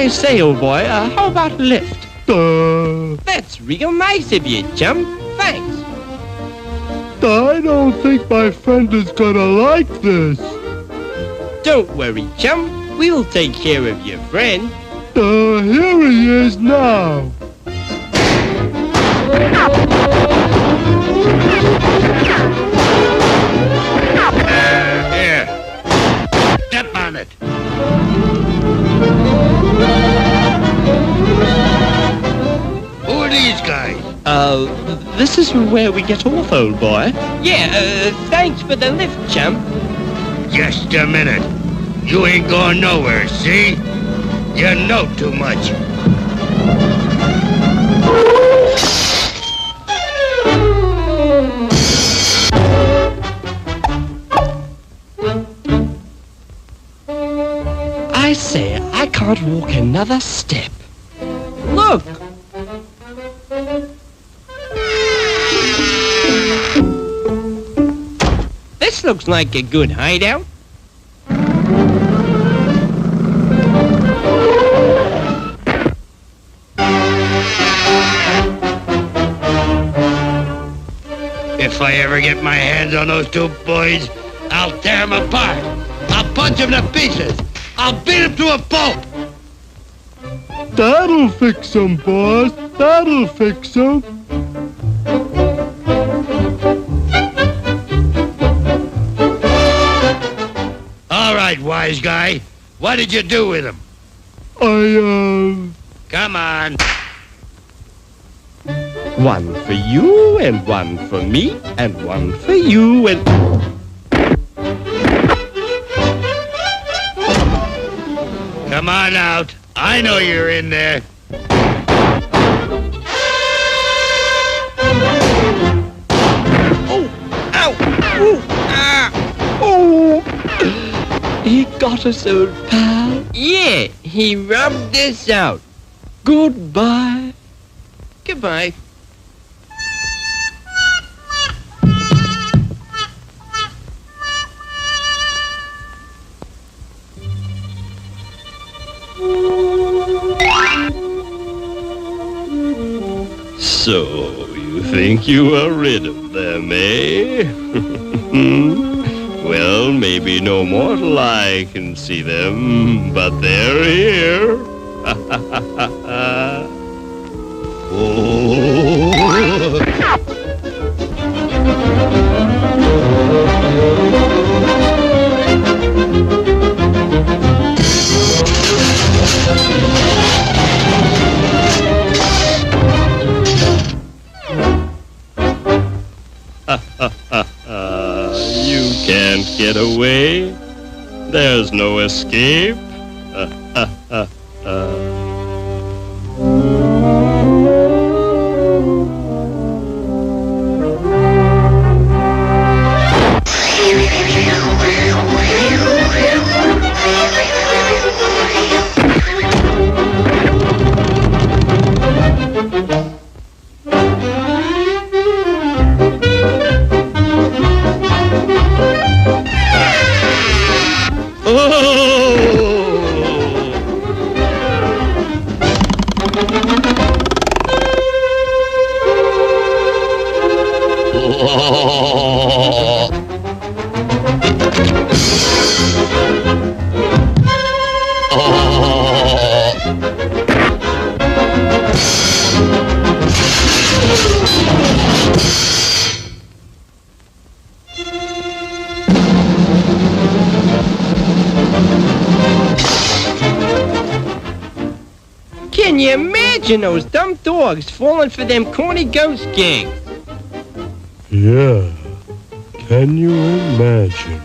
I say, old boy, how about a lift? That's real nice of you, chum. Thanks. I don't think my friend is gonna like this. Don't worry, chum. We'll take care of your friend. Here he is now. Here. Step on it. Who are these guys? This is where we get off, old boy. Yeah, thanks for the lift, chum. Just a minute. You ain't going nowhere, see? You know too much. I say, I can't walk another step. Look! This looks like a good hideout. If I ever get my hands on those two boys, I'll tear them apart. I'll punch them to pieces. I'll beat them to a pulp. That'll fix him, boss. That'll fix him. All right, wise guy. What did you do with him? Come on. One for you, and one for me, and one for you, and... Come on out. I know you're in there. Oh! Ow! Ooh! Ah! Oh! He got us, old pal. Yeah, he rubbed us out. Goodbye. Goodbye. So, you think you are rid of them, eh? Well, maybe no mortal eye can see them, but they're here. Oh. You can't get away. There's no escape. Can you imagine those dumb dogs falling for them corny ghost gigs? Yeah. Can you imagine?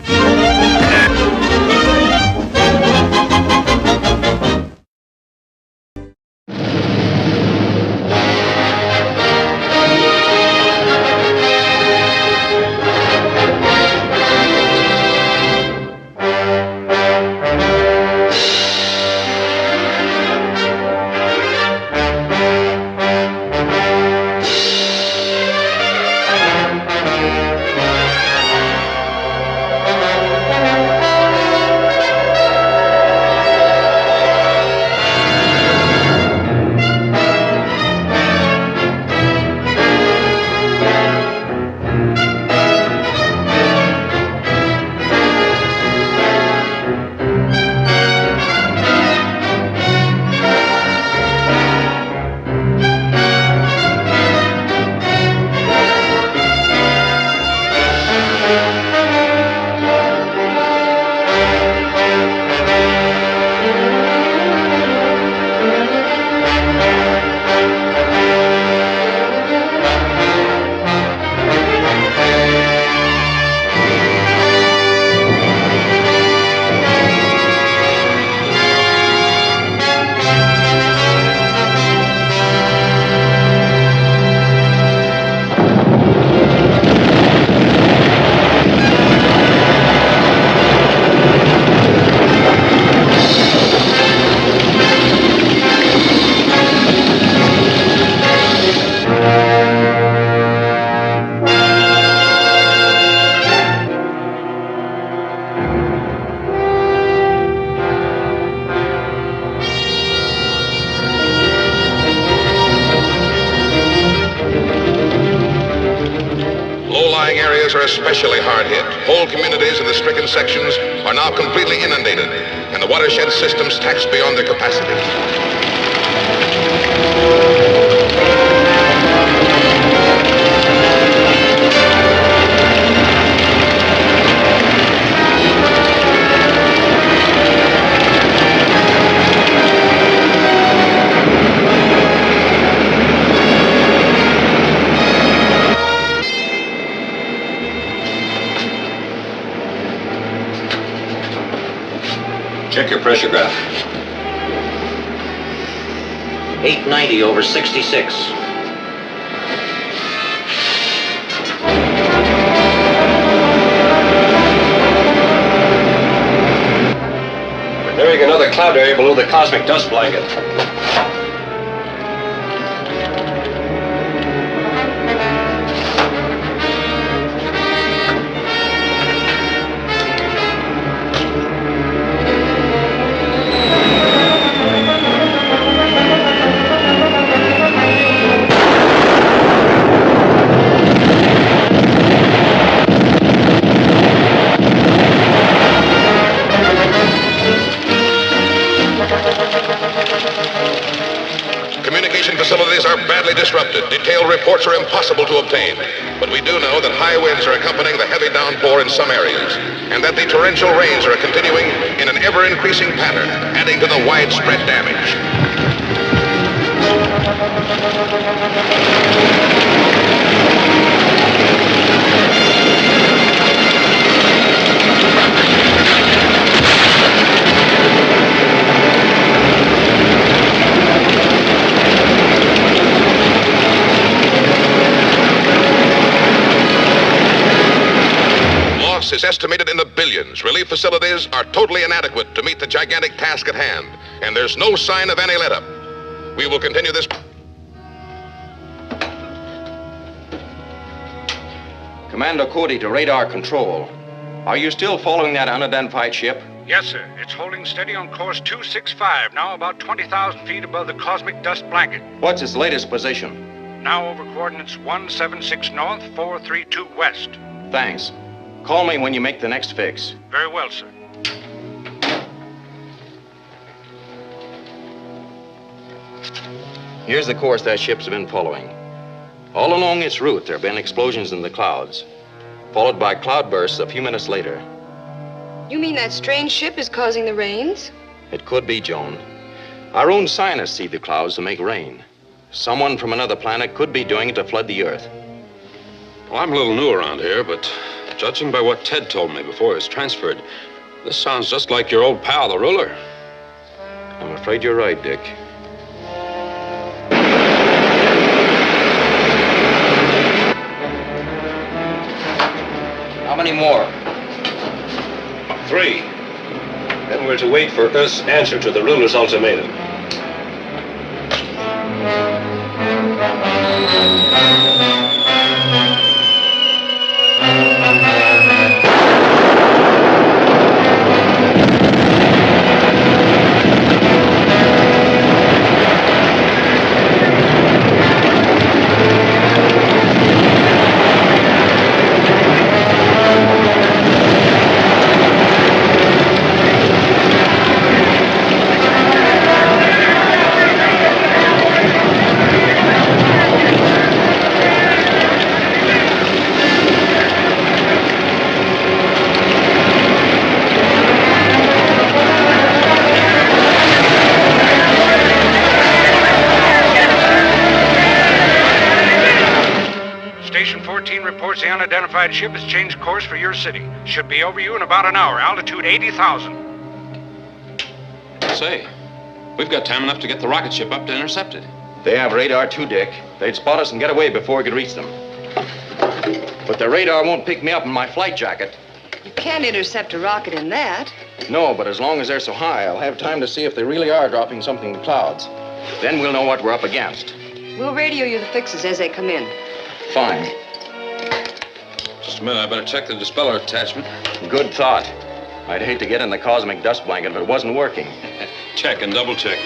areas are especially hard hit. Whole communities in the stricken sections are now completely inundated, and the watershed systems taxed beyond their capacity. Check your pressure graph. 890 over 66. We're nearing another cloud area below the cosmic dust blanket. Facilities are badly disrupted. Detailed reports are impossible to obtain. But we do know that high winds are accompanying the heavy downpour in some areas, and that the torrential rains are continuing in an ever-increasing pattern, adding to the widespread damage. Is estimated in the billions. Relief facilities are totally inadequate to meet the gigantic task at hand, and there's no sign of any let-up. We will continue this. Commando Cody to radar control. Are you still following that unidentified ship? Yes, sir. It's holding steady on course 265, now about 20,000 feet above the cosmic dust blanket. What's its latest position? Now over coordinates 176 north, 432 west. Thanks. Call me when you make the next fix. Very well, sir. Here's the course that ship's been following. All along its route, there have been explosions in the clouds, followed by cloudbursts a few minutes later. You mean that strange ship is causing the rains? It could be, Joan. Our own scientists see the clouds to make rain. Someone from another planet could be doing it to flood the Earth. Well, I'm a little new around here, but judging by what Ted told me before he was transferred, this sounds just like your old pal, the ruler. I'm afraid you're right, Dick. How many more? 3. Then we're to wait for Earth's answer to the ruler's ultimatum. Reports the unidentified ship has changed course for your city. Should be over you in about an hour. Altitude 80,000. Say, we've got time enough to get the rocket ship up to intercept it. They have radar too, Dick. They'd spot us and get away before we could reach them. But the radar won't pick me up in my flight jacket. You can't intercept a rocket in that. No, but as long as they're so high, I'll have time to see if they really are dropping something in the clouds. Then we'll know what we're up against. We'll radio you the fixes as they come in. Fine. Just a minute, I better check the dispeller attachment. Good thought. I'd hate to get in the cosmic dust blanket if it wasn't working. Check and double check.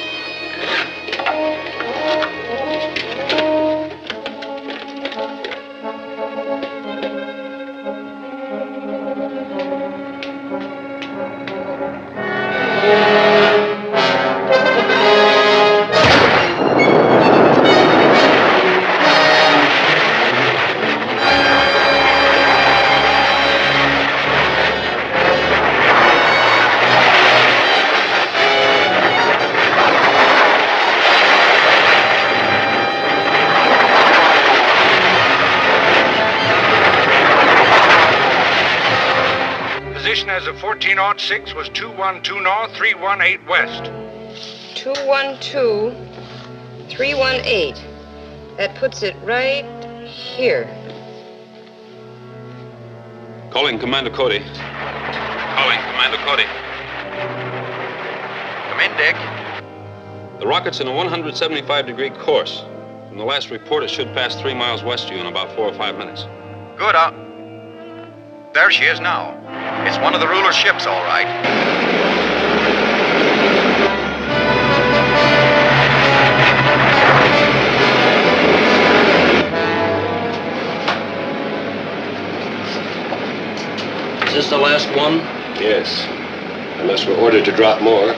information as of 1406 was 212 north, 318 west. 212, 318. That puts it right here. Calling Commander Cody. Calling Commander Cody. Come in, Dick. The rocket's in a 175-degree course. From the last report, it should pass 3 miles west of you in about 4 or 5 minutes. Good. There she is now. It's one of the ruler's ships, all right. Is this the last one? Yes. Unless we're ordered to drop more.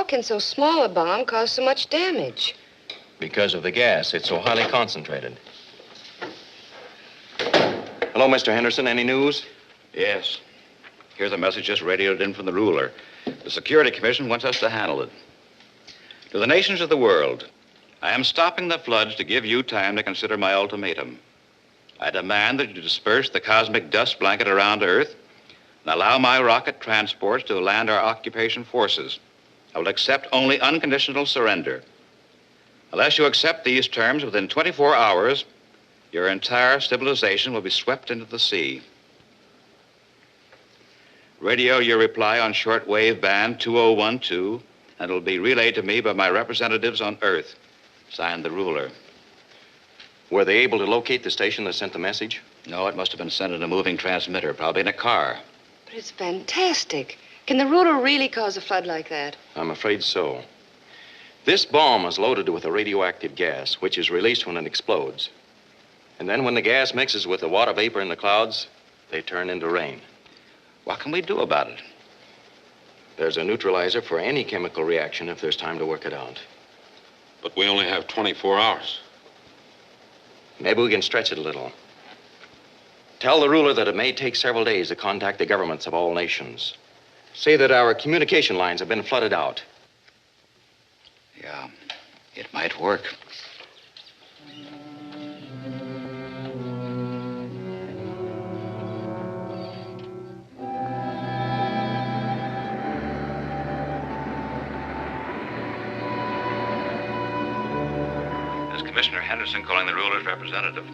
Can so small a bomb cause so much damage? Because of the gas. It's so highly concentrated. Hello, Mr. Henderson. Any news? Yes. Here's a message just radioed in from the ruler. The Security Commission wants us to handle it. To the nations of the world, I am stopping the floods to give you time to consider my ultimatum. I demand that you disperse the cosmic dust blanket around Earth and allow my rocket transports to land our occupation forces. I will accept only unconditional surrender. Unless you accept these terms within 24 hours, your entire civilization will be swept into the sea. Radio your reply on shortwave band 2012, and it will be relayed to me by my representatives on Earth. Signed, the ruler. Were they able to locate the station that sent the message? No, it must have been sent in a moving transmitter, probably in a car. But it's fantastic. Can the ruler really cause a flood like that? I'm afraid so. This bomb is loaded with a radioactive gas, which is released when it explodes. And then when the gas mixes with the water vapor in the clouds, they turn into rain. What can we do about it? There's a neutralizer for any chemical reaction if there's time to work it out. But we only have 24 hours. Maybe we can stretch it a little. Tell the ruler that it may take several days to contact the governments of all nations. Say that our communication lines have been flooded out. Yeah, it might work. This is Commissioner Henderson calling the ruler's representative.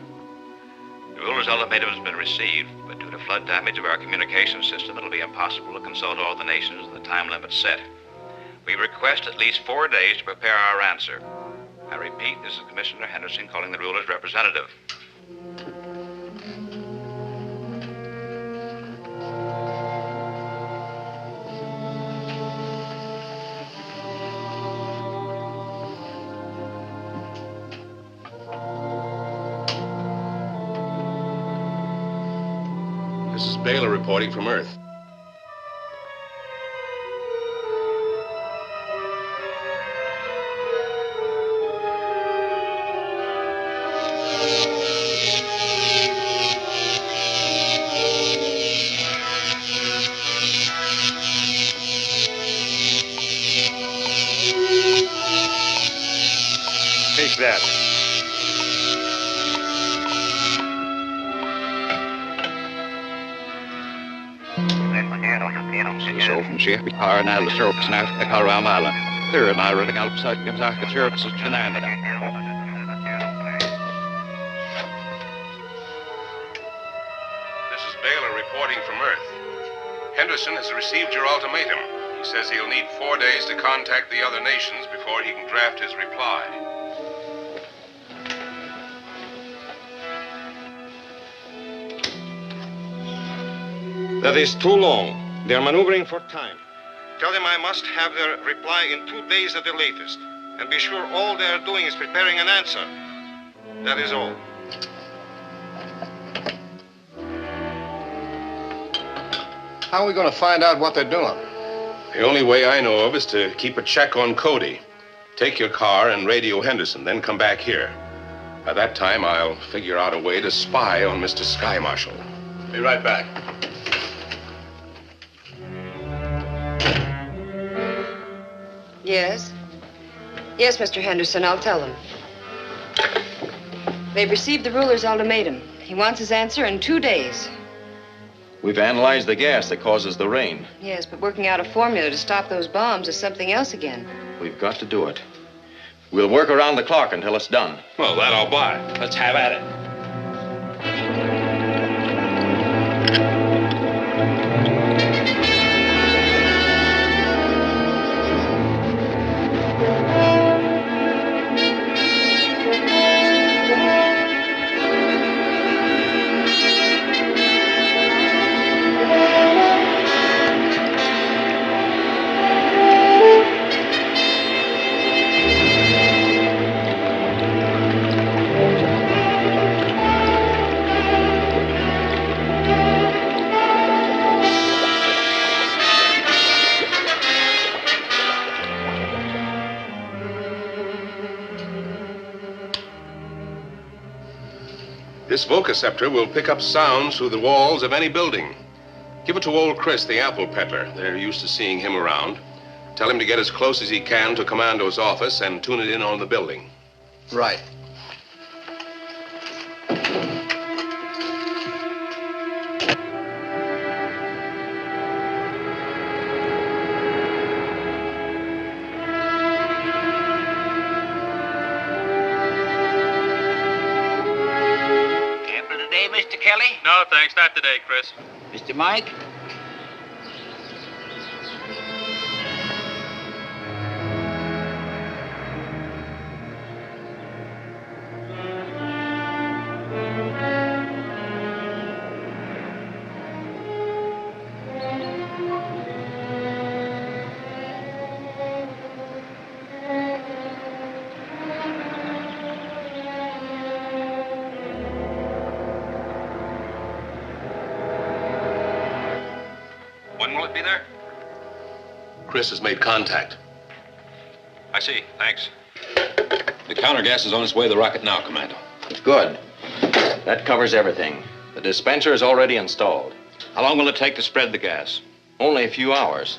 The ruler's ultimatum has been received, but due to flood damage of our communication system, it'll be impossible to consult all the nations in the time limit set. We request at least 4 days to prepare our answer. I repeat, this is Commissioner Henderson calling the ruler's representative. This is Baylor reporting from Earth. Take that. So from Chief Car and Al Syrups and Africa Colorado Island. There and I running outside Gonzaga Syrups is Jananda. This is Baylor reporting from Earth. Henderson has received your ultimatum. He says he'll need 4 days to contact the other nations before he can draft his reply. That is too long. They're maneuvering for time. Tell them I must have their reply in 2 days at the latest. And be sure all they are doing is preparing an answer. That is all. How are we going to find out what they're doing? The only way I know of is to keep a check on Cody. Take your car and radio Henderson, then come back here. By that time, I'll figure out a way to spy on Mr. Sky Marshal. Be right back. Yes? Yes, Mr. Henderson, I'll tell them. They've received the ruler's ultimatum. He wants his answer in 2 days. We've analyzed the gas that causes the rain. Yes, but working out a formula to stop those bombs is something else again. We've got to do it. We'll work around the clock until it's done. Well, that I'll buy. Let's have at it. This vococeptor will pick up sounds through the walls of any building. Give it to old Chris, the apple peddler. They're used to seeing him around. Tell him to get as close as he can to Commando's office and tune it in on the building. Right. Mr. Kelly? No, thanks. Not today, Chris. Mr. Mike? When will it be there? Chris has made contact. I see. Thanks. The counter gas is on its way to the rocket now, Commando. Good. That covers everything. The dispenser is already installed. How long will it take to spread the gas? Only a few hours.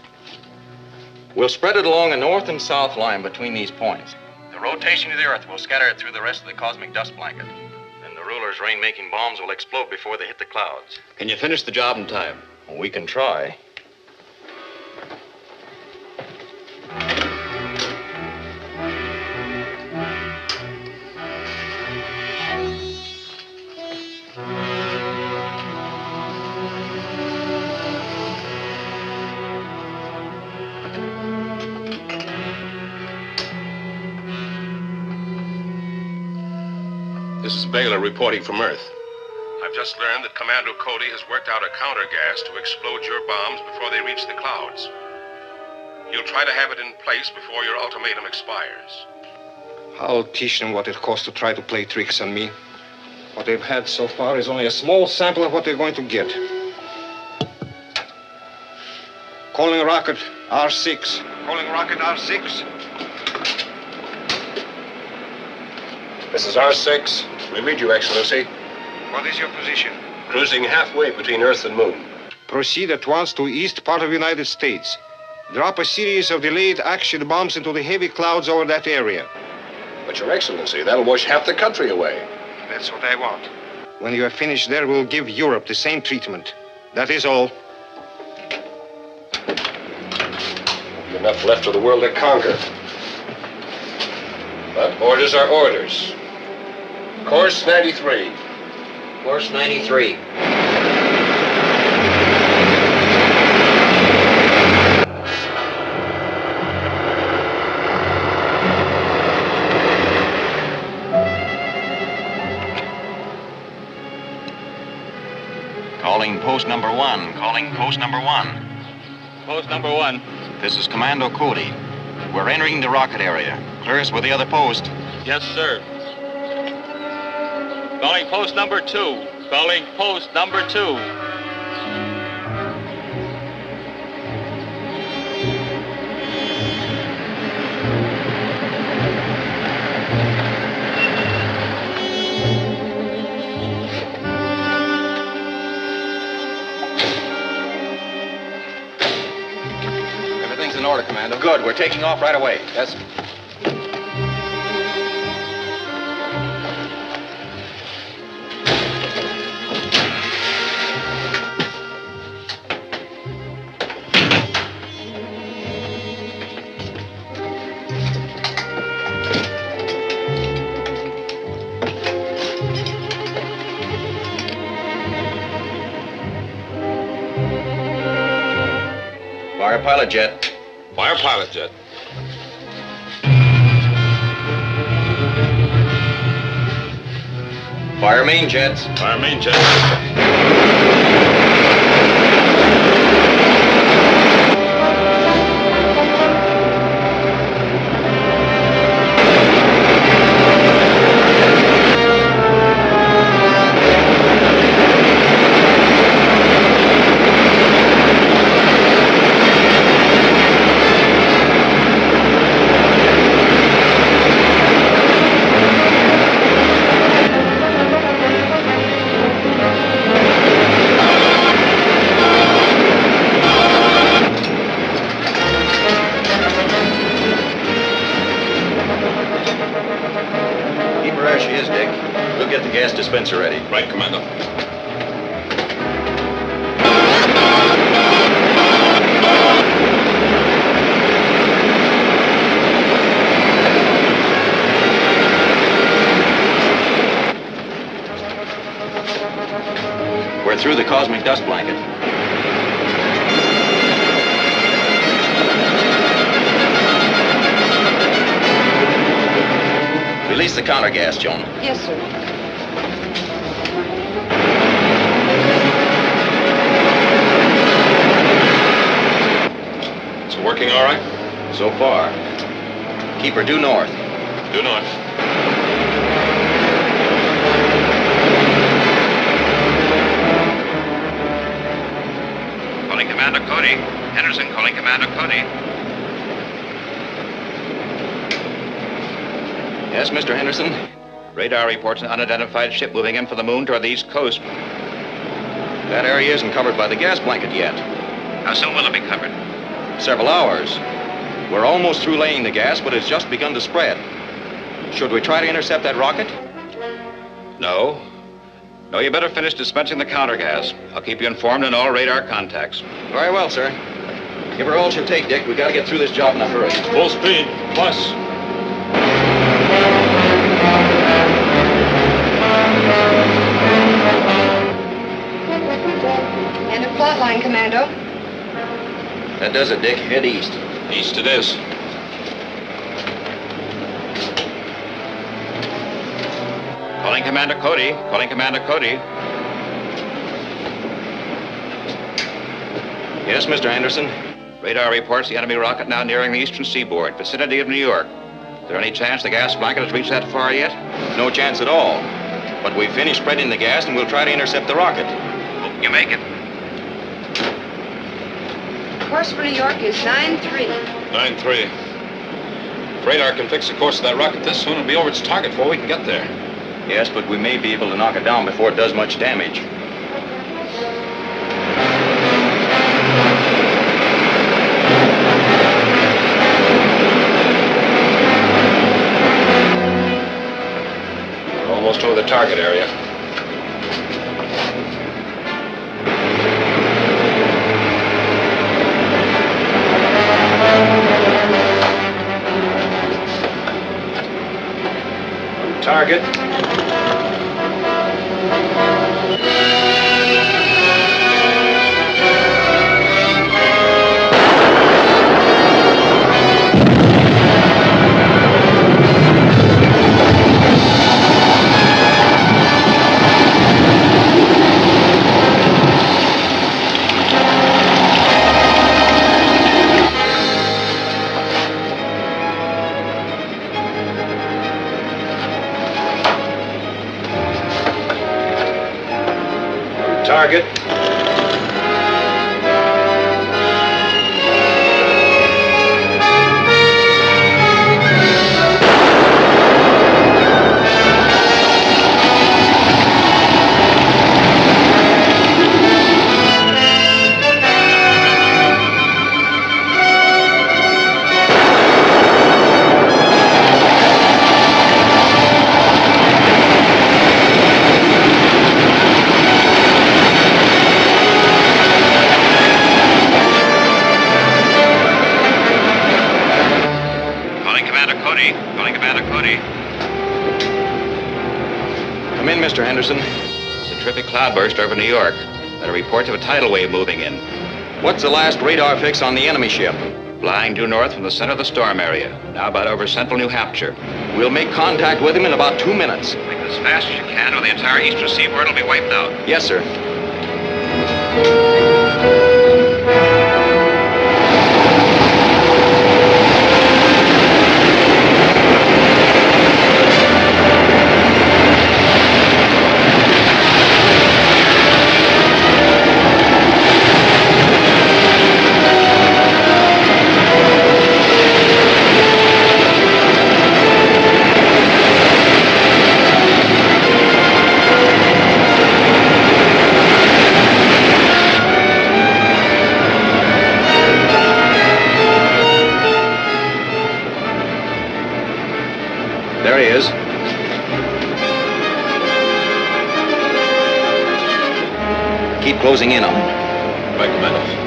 We'll spread it along a north and south line between these points. The rotation of the Earth will scatter it through the rest of the cosmic dust blanket. Then the ruler's rain-making bombs will explode before they hit the clouds. Can you finish the job in time? Well, we can try. This is Baylor reporting from Earth. I've just learned that Commando Cody has worked out a counter gas to explode your bombs before they reach the clouds. He'll try to have it in place before your ultimatum expires. I'll teach them what it costs to try to play tricks on me. What they've had so far is only a small sample of what they're going to get. Calling rocket R6. Calling rocket R6. This is R6. We read you, Excellency. What is your position? Cruising halfway between Earth and Moon. Proceed at once to east part of United States. Drop a series of delayed action bombs into the heavy clouds over that area. But, Your Excellency, that'll wash half the country away. That's what I want. When you are finished there, we'll give Europe the same treatment. That is all. Enough left of the world to conquer. But orders are orders. Course 93. Course 93. Calling post number 1. Calling post number 1. Post number 1. This is Commando Cody. We're entering the rocket area. Clear us with the other post. Yes, sir. Calling post number 2. Calling post number 2. Everything's in order, Commando. Good. We're taking off right away. Yes. Fire pilot jet. Fire pilot jet. Fire main jets. Fire main jet. Dispenser ready. Right, Commando. We're through the cosmic dust blanket. Release the counter gas, Joan. Yes, sir. Working all right? So far. Keep her due north. Due north. Calling Commander Cody. Henderson calling Commander Cody. Yes, Mr. Henderson? Radar reports an unidentified ship moving in from the moon toward the east coast. That area isn't covered by the gas blanket yet. How soon will it be covered? Several hours. We're almost through laying the gas, but it's just begun to spread. Should we try to intercept that rocket? No. No, you better finish dispensing the counter gas. I'll keep you informed on all radar contacts. Very well, sir. Give her all she'll take, Dick. We gotta get through this job in a hurry. Full speed. Plus. End of plot line, Commando. That does it, Dick. Head east. East it is. Calling Commander Cody. Calling Commander Cody. Yes, Mr. Anderson? Radar reports the enemy rocket now nearing the eastern seaboard, vicinity of New York. Is there any chance the gas blanket has reached that far yet? No chance at all. But we've finished spreading the gas, and we'll try to intercept the rocket. Hope you make it. Course for New York is 9-3. 9-3. If radar can fix the course of that rocket this soon, it'll be over its target before we can get there. Yes, but we may be able to knock it down before it does much damage. We're almost over the target area. Target. Target. Come in, Mr. Henderson. It's a terrific cloudburst over New York. There are reports of a tidal wave moving in. What's the last radar fix on the enemy ship? Flying due north from the center of the storm area, now about over central New Hampshire. We'll make contact with him in about 2 minutes. Make it as fast as you can, or the entire eastern seaboard will be wiped out. Yes, sir. There he is. Keep closing in on him. Right, Commando.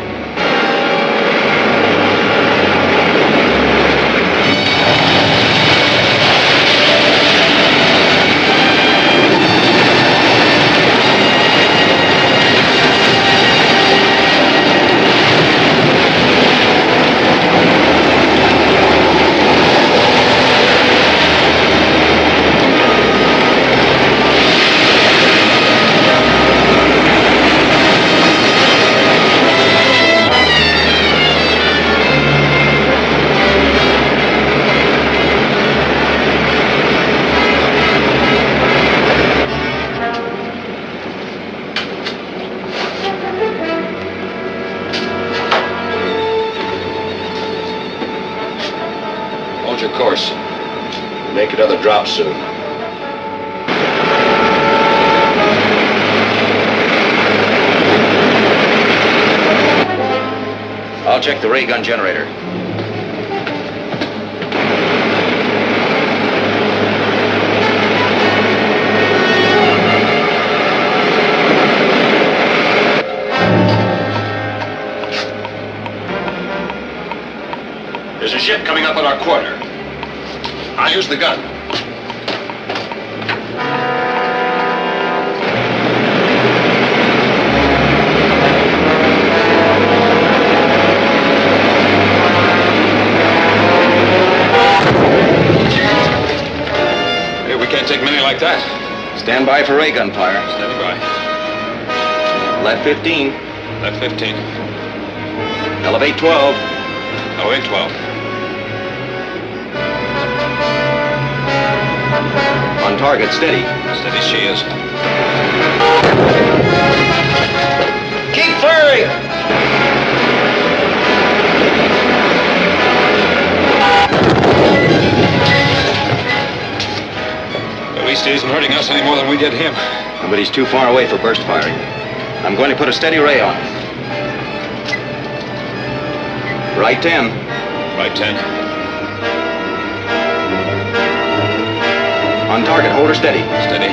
Hold your course. Make another drop soon. I'll check the ray gun generator. There's a ship coming up on our quarter. I'll use the gun. Hey, we can't take many like that. Stand by for ray gun fire. Standing by. Left 15. Left 15. Elevate 12. Elevate 12. On target, steady. Steady she is. Keep firing! At least he isn't hurting us any more than we did him. But he's too far away for burst firing. I'm going to put a steady ray on him. Right 10. Right 10. On target, hold her steady. Steady.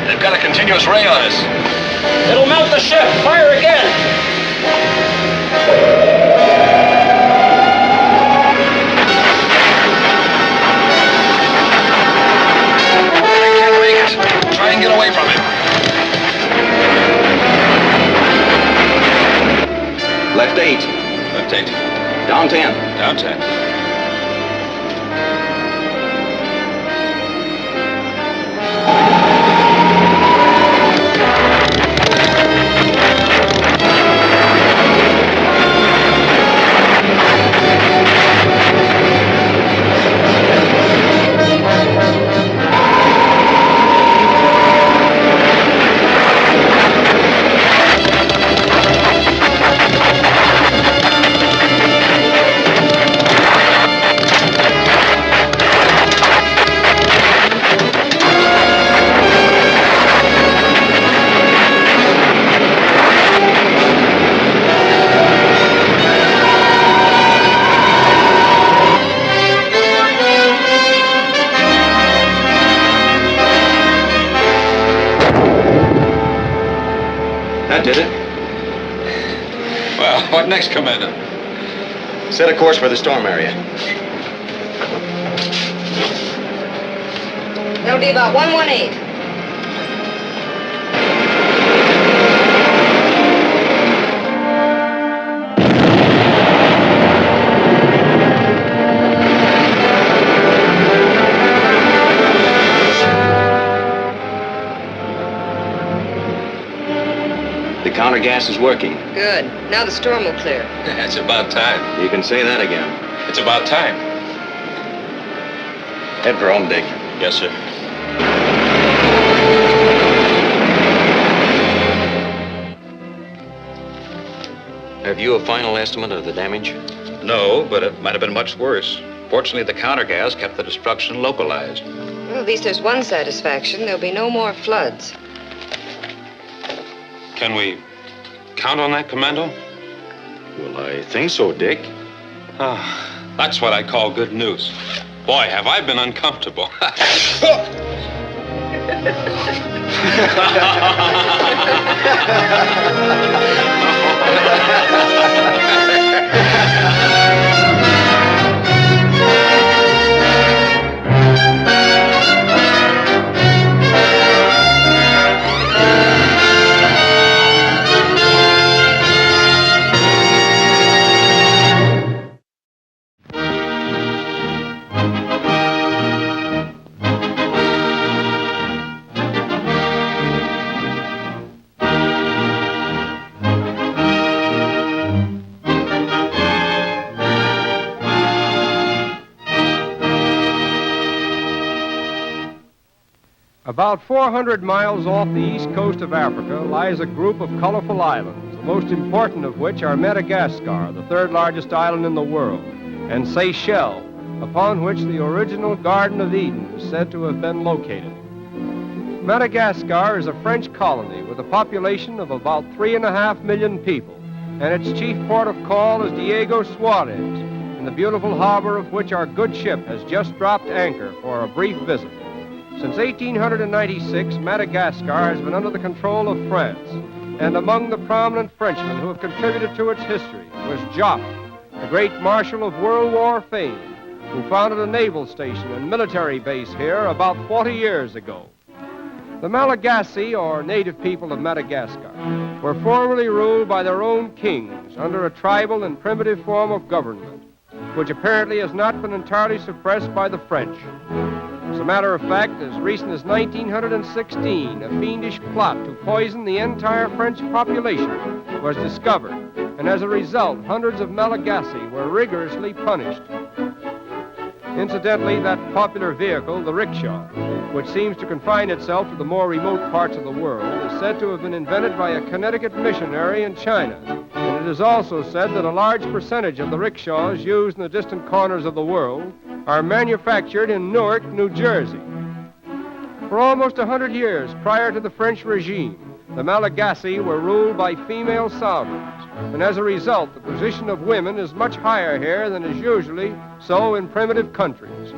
They've got a continuous ray on us. It'll melt the ship. Fire again. Try and get away from him. Left 8. Left 8. Down 10. Down 10. That did it. Well, what next, Commander? Set a course for the storm area. That'll be about 118. The counter gas is working. Good. Now the storm will clear. It's about time. You can say that again. It's about time. Head for home, Dick. Yes, sir. Have you a final estimate of the damage? No, but it might have been much worse. Fortunately, the counter gas kept the destruction localized. Well, at least there's one satisfaction. There'll be no more floods. Can we count on that, Commando? Well, I think so, Dick. Ah, that's what I call good news. Boy, have I been uncomfortable. About 400 miles off the east coast of Africa lies a group of colorful islands, the most important of which are Madagascar, the third largest island in the world, and Seychelles, upon which the original Garden of Eden is said to have been located. Madagascar is a French colony with a population of about 3.5 million people, and its chief port of call is Diego Suarez, in the beautiful harbor of which our good ship has just dropped anchor for a brief visit. Since 1896, Madagascar has been under the control of France, and among the prominent Frenchmen who have contributed to its history was Joffre, the great marshal of World War fame, who founded a naval station and military base here about 40 years ago. The Malagasy, or native people of Madagascar, were formerly ruled by their own kings under a tribal and primitive form of government, which apparently has not been entirely suppressed by the French. As a matter of fact, as recent as 1916, a fiendish plot to poison the entire French population was discovered, and as a result, hundreds of Malagasy were rigorously punished. Incidentally, that popular vehicle, the rickshaw, which seems to confine itself to the more remote parts of the world, is said to have been invented by a Connecticut missionary in China. And it is also said that a large percentage of the rickshaws used in the distant corners of the world are manufactured in Newark, New Jersey. For almost 100 years prior to the French regime, the Malagasy were ruled by female sovereigns, and as a result, the position of women is much higher here than is usually so in primitive countries.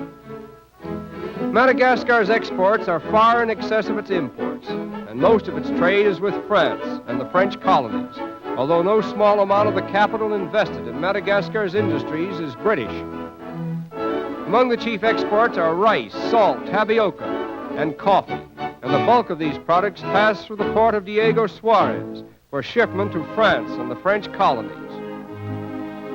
Madagascar's exports are far in excess of its imports, and most of its trade is with France and the French colonies, although no small amount of the capital invested in Madagascar's industries is British. Among the chief exports are rice, salt, tapioca, and coffee, and the bulk of these products pass through the port of Diego Suarez for shipment to France and the French colonies.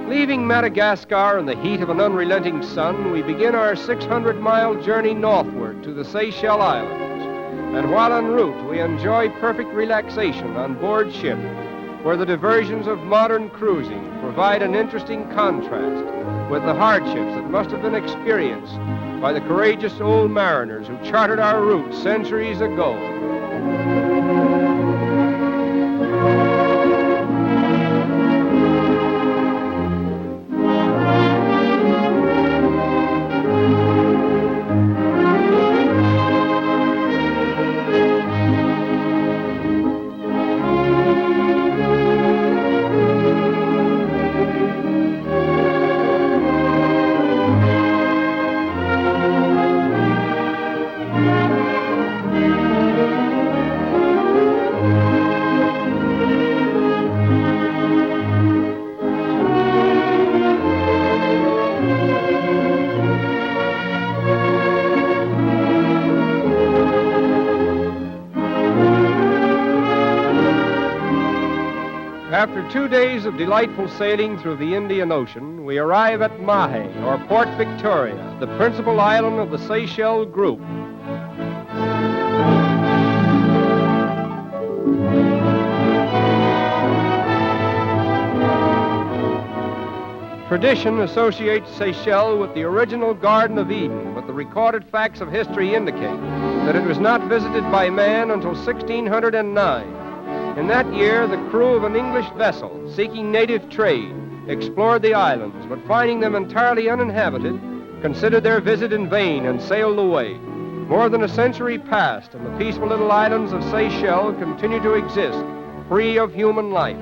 Leaving Madagascar in the heat of an unrelenting sun, we begin our 600-mile journey northward to the Seychelles Islands, and while en route, we enjoy perfect relaxation on board ship, where the diversions of modern cruising provide an interesting contrast with the hardships that must have been experienced by the courageous old mariners who charted our route centuries ago. After 2 days of delightful sailing through the Indian Ocean, we arrive at Mahe, or Port Victoria, the principal island of the Seychelles group. Tradition associates Seychelles with the original Garden of Eden, but the recorded facts of history indicate that it was not visited by man until 1609. In that year, the crew of an English vessel seeking native trade explored the islands, but finding them entirely uninhabited, considered their visit in vain and sailed away. More than a century passed, and the peaceful little islands of Seychelles continue to exist, free of human life.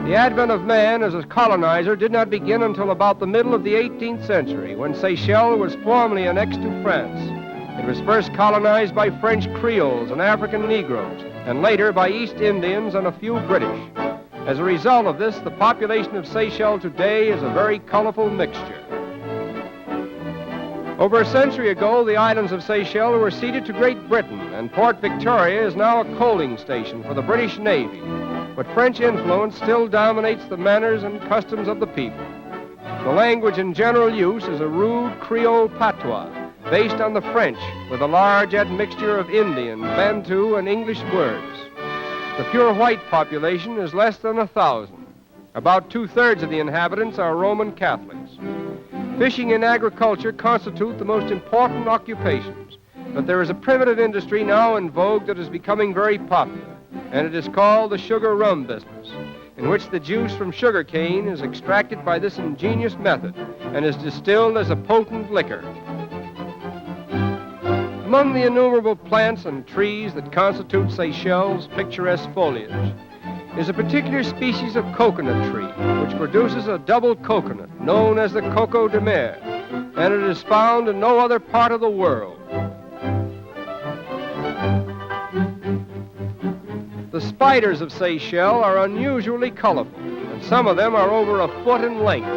The advent of man as a colonizer did not begin until about the middle of the 18th century, when Seychelles was formally annexed to France. It was first colonized by French Creoles and African Negroes, and later by East Indians and a few British. As a result of this, the population of Seychelles today is a very colorful mixture. Over a century ago, the islands of Seychelles were ceded to Great Britain, and Port Victoria is now a coaling station for the British Navy. But French influence still dominates the manners and customs of the people. The language in general use is a rude Creole patois, based on the French, with a large admixture of Indian, Bantu, and English words. The pure white population is less than 1,000. About 2/3 of the inhabitants are Roman Catholics. Fishing and agriculture constitute the most important occupations, but there is a primitive industry now in vogue that is becoming very popular, and it is called the sugar rum business, in which the juice from sugar cane is extracted by this ingenious method and is distilled as a potent liquor. Among the innumerable plants and trees that constitute Seychelles' picturesque foliage is a particular species of coconut tree, which produces a double coconut known as the coco de mer, and it is found in no other part of the world. The spiders of Seychelles are unusually colorful, and some of them are over 1 foot in length.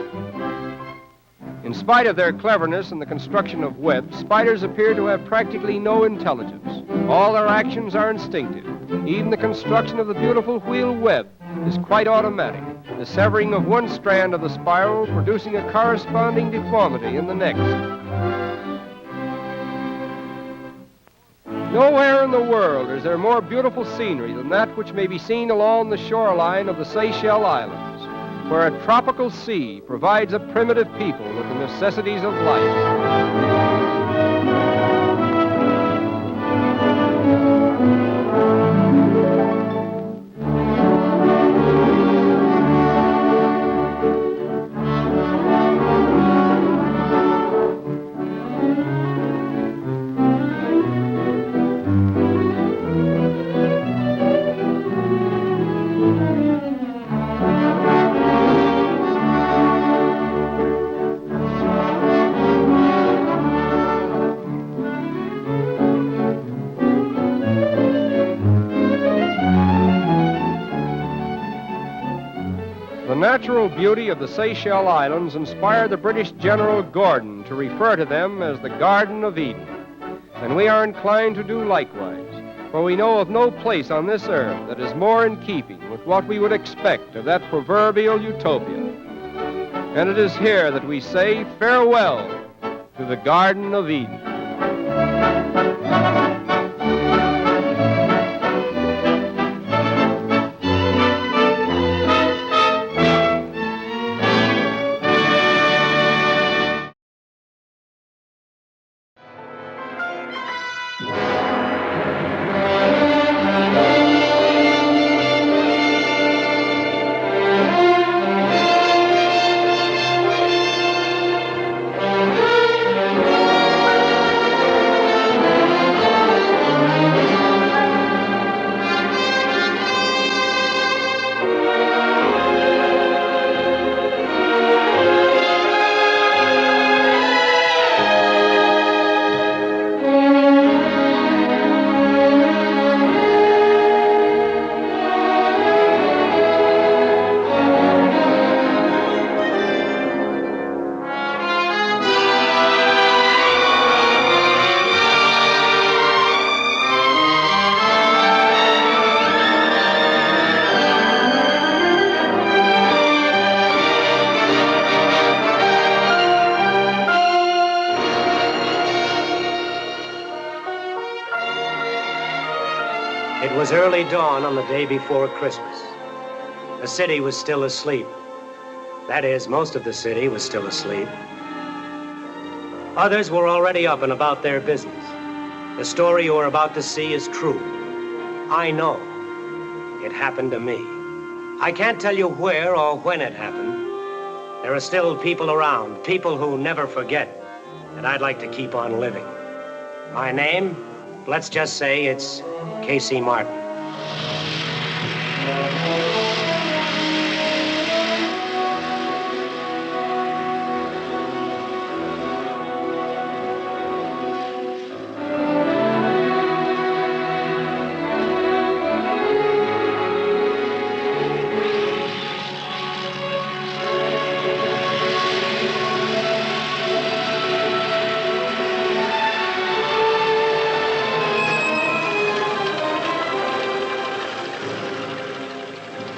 In spite of their cleverness in the construction of webs, spiders appear to have practically no intelligence. All their actions are instinctive. Even the construction of the beautiful wheel web is quite automatic, the severing of one strand of the spiral producing a corresponding deformity in the next. Nowhere in the world is there more beautiful scenery than that which may be seen along the shoreline of the Seychelles Islands, where a tropical sea provides a primitive people with the necessities of life. The natural beauty of the Seychelles Islands inspired the British General Gordon to refer to them as the Garden of Eden. And we are inclined to do likewise, for we know of no place on this earth that is more in keeping with what we would expect of that proverbial utopia. And it is here that we say farewell to the Garden of Eden. early dawn on the day before Christmas. The city was still asleep. That is, most of the city was still asleep. Others were already up and about their business. The story you are about to see is true. I know. It happened to me. I can't tell you where or when it happened. There are still people around, people who never forget, and I'd like to keep on living. My name, let's just say it's Casey Martin.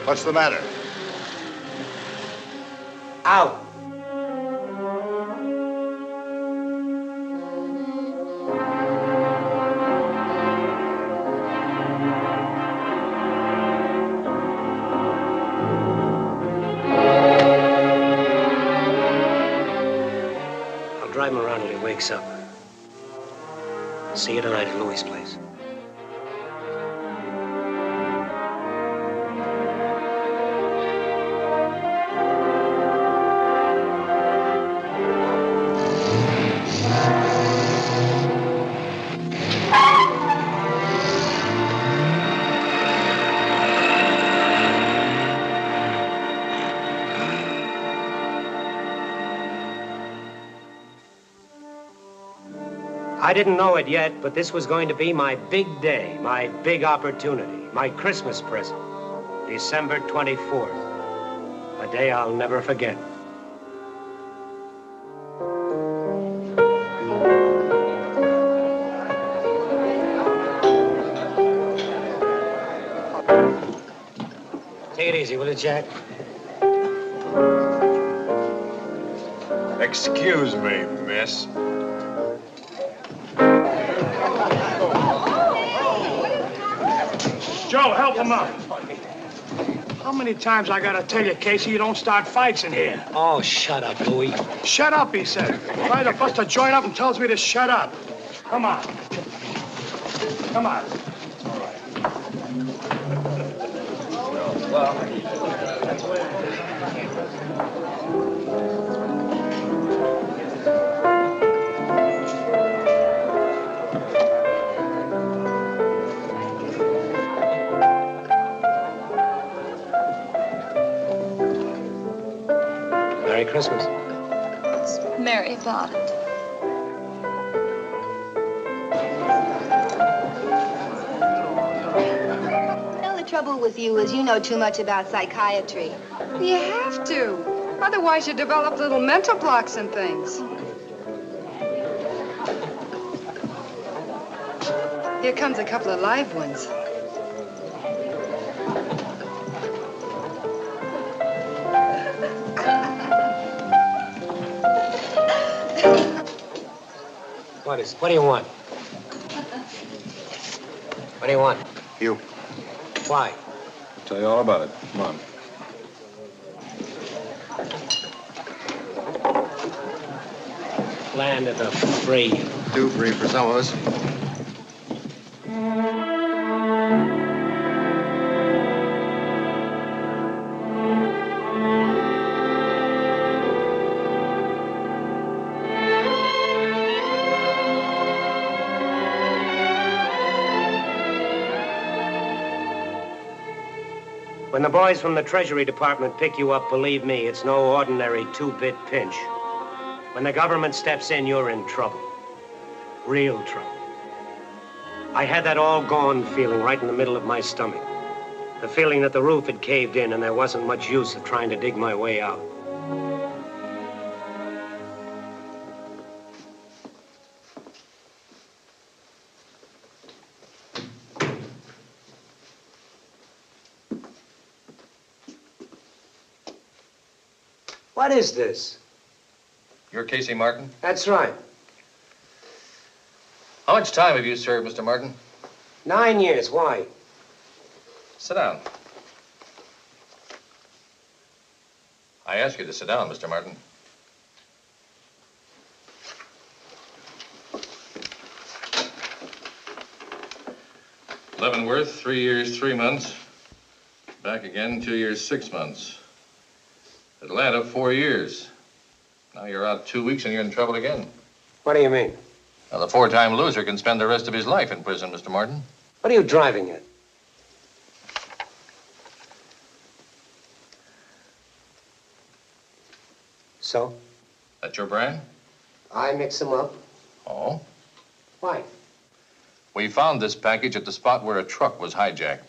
What's the matter? Out. I'll drive him around till he wakes up. See you tonight at Louis' place. I didn't know it yet, but this was going to be my big day, my big opportunity, my Christmas present. December 24th, a day I'll never forget. Take it easy, will you, Jack? Excuse me, miss. Joe, help him out. How many times I gotta tell you, Casey, you don't start fights in here? Oh, shut up, Louis. Shut up, he said. Tries to bust a joint up and tells me to shut up. Come on. Come on. Well, that's the way it is. Merry Christmas. Merry about it. Well, the trouble with you is you know too much about psychiatry. You have to. Otherwise, you develop little mental blocks and things. Here comes a couple of live ones. What do you want? What do you want? You. Why? I'll tell you all about it. Come on. Land of the free. Too free for some of us. When the boys from the Treasury Department pick you up, believe me, it's no ordinary two-bit pinch. When the government steps in, you're in trouble. Real trouble. I had that all-gone feeling right in the middle of my stomach. The feeling that the roof had caved in and there wasn't much use of trying to dig my way out. What is this? You're Casey Martin? That's right. How much time have you served, Mr. Martin? 9 years. Why? Sit down. I ask you to sit down, Mr. Martin. Leavenworth, 3 years, 3 months. Back again, 2 years, 6 months. Atlanta, 4 years. Now you're out 2 weeks and you're in trouble again. What do you mean? Now, the 4-time loser can spend the rest of his life in prison, Mr. Martin. What are you driving at? So? That your brand? I mix them up. Oh? Why? We found this package at the spot where a truck was hijacked.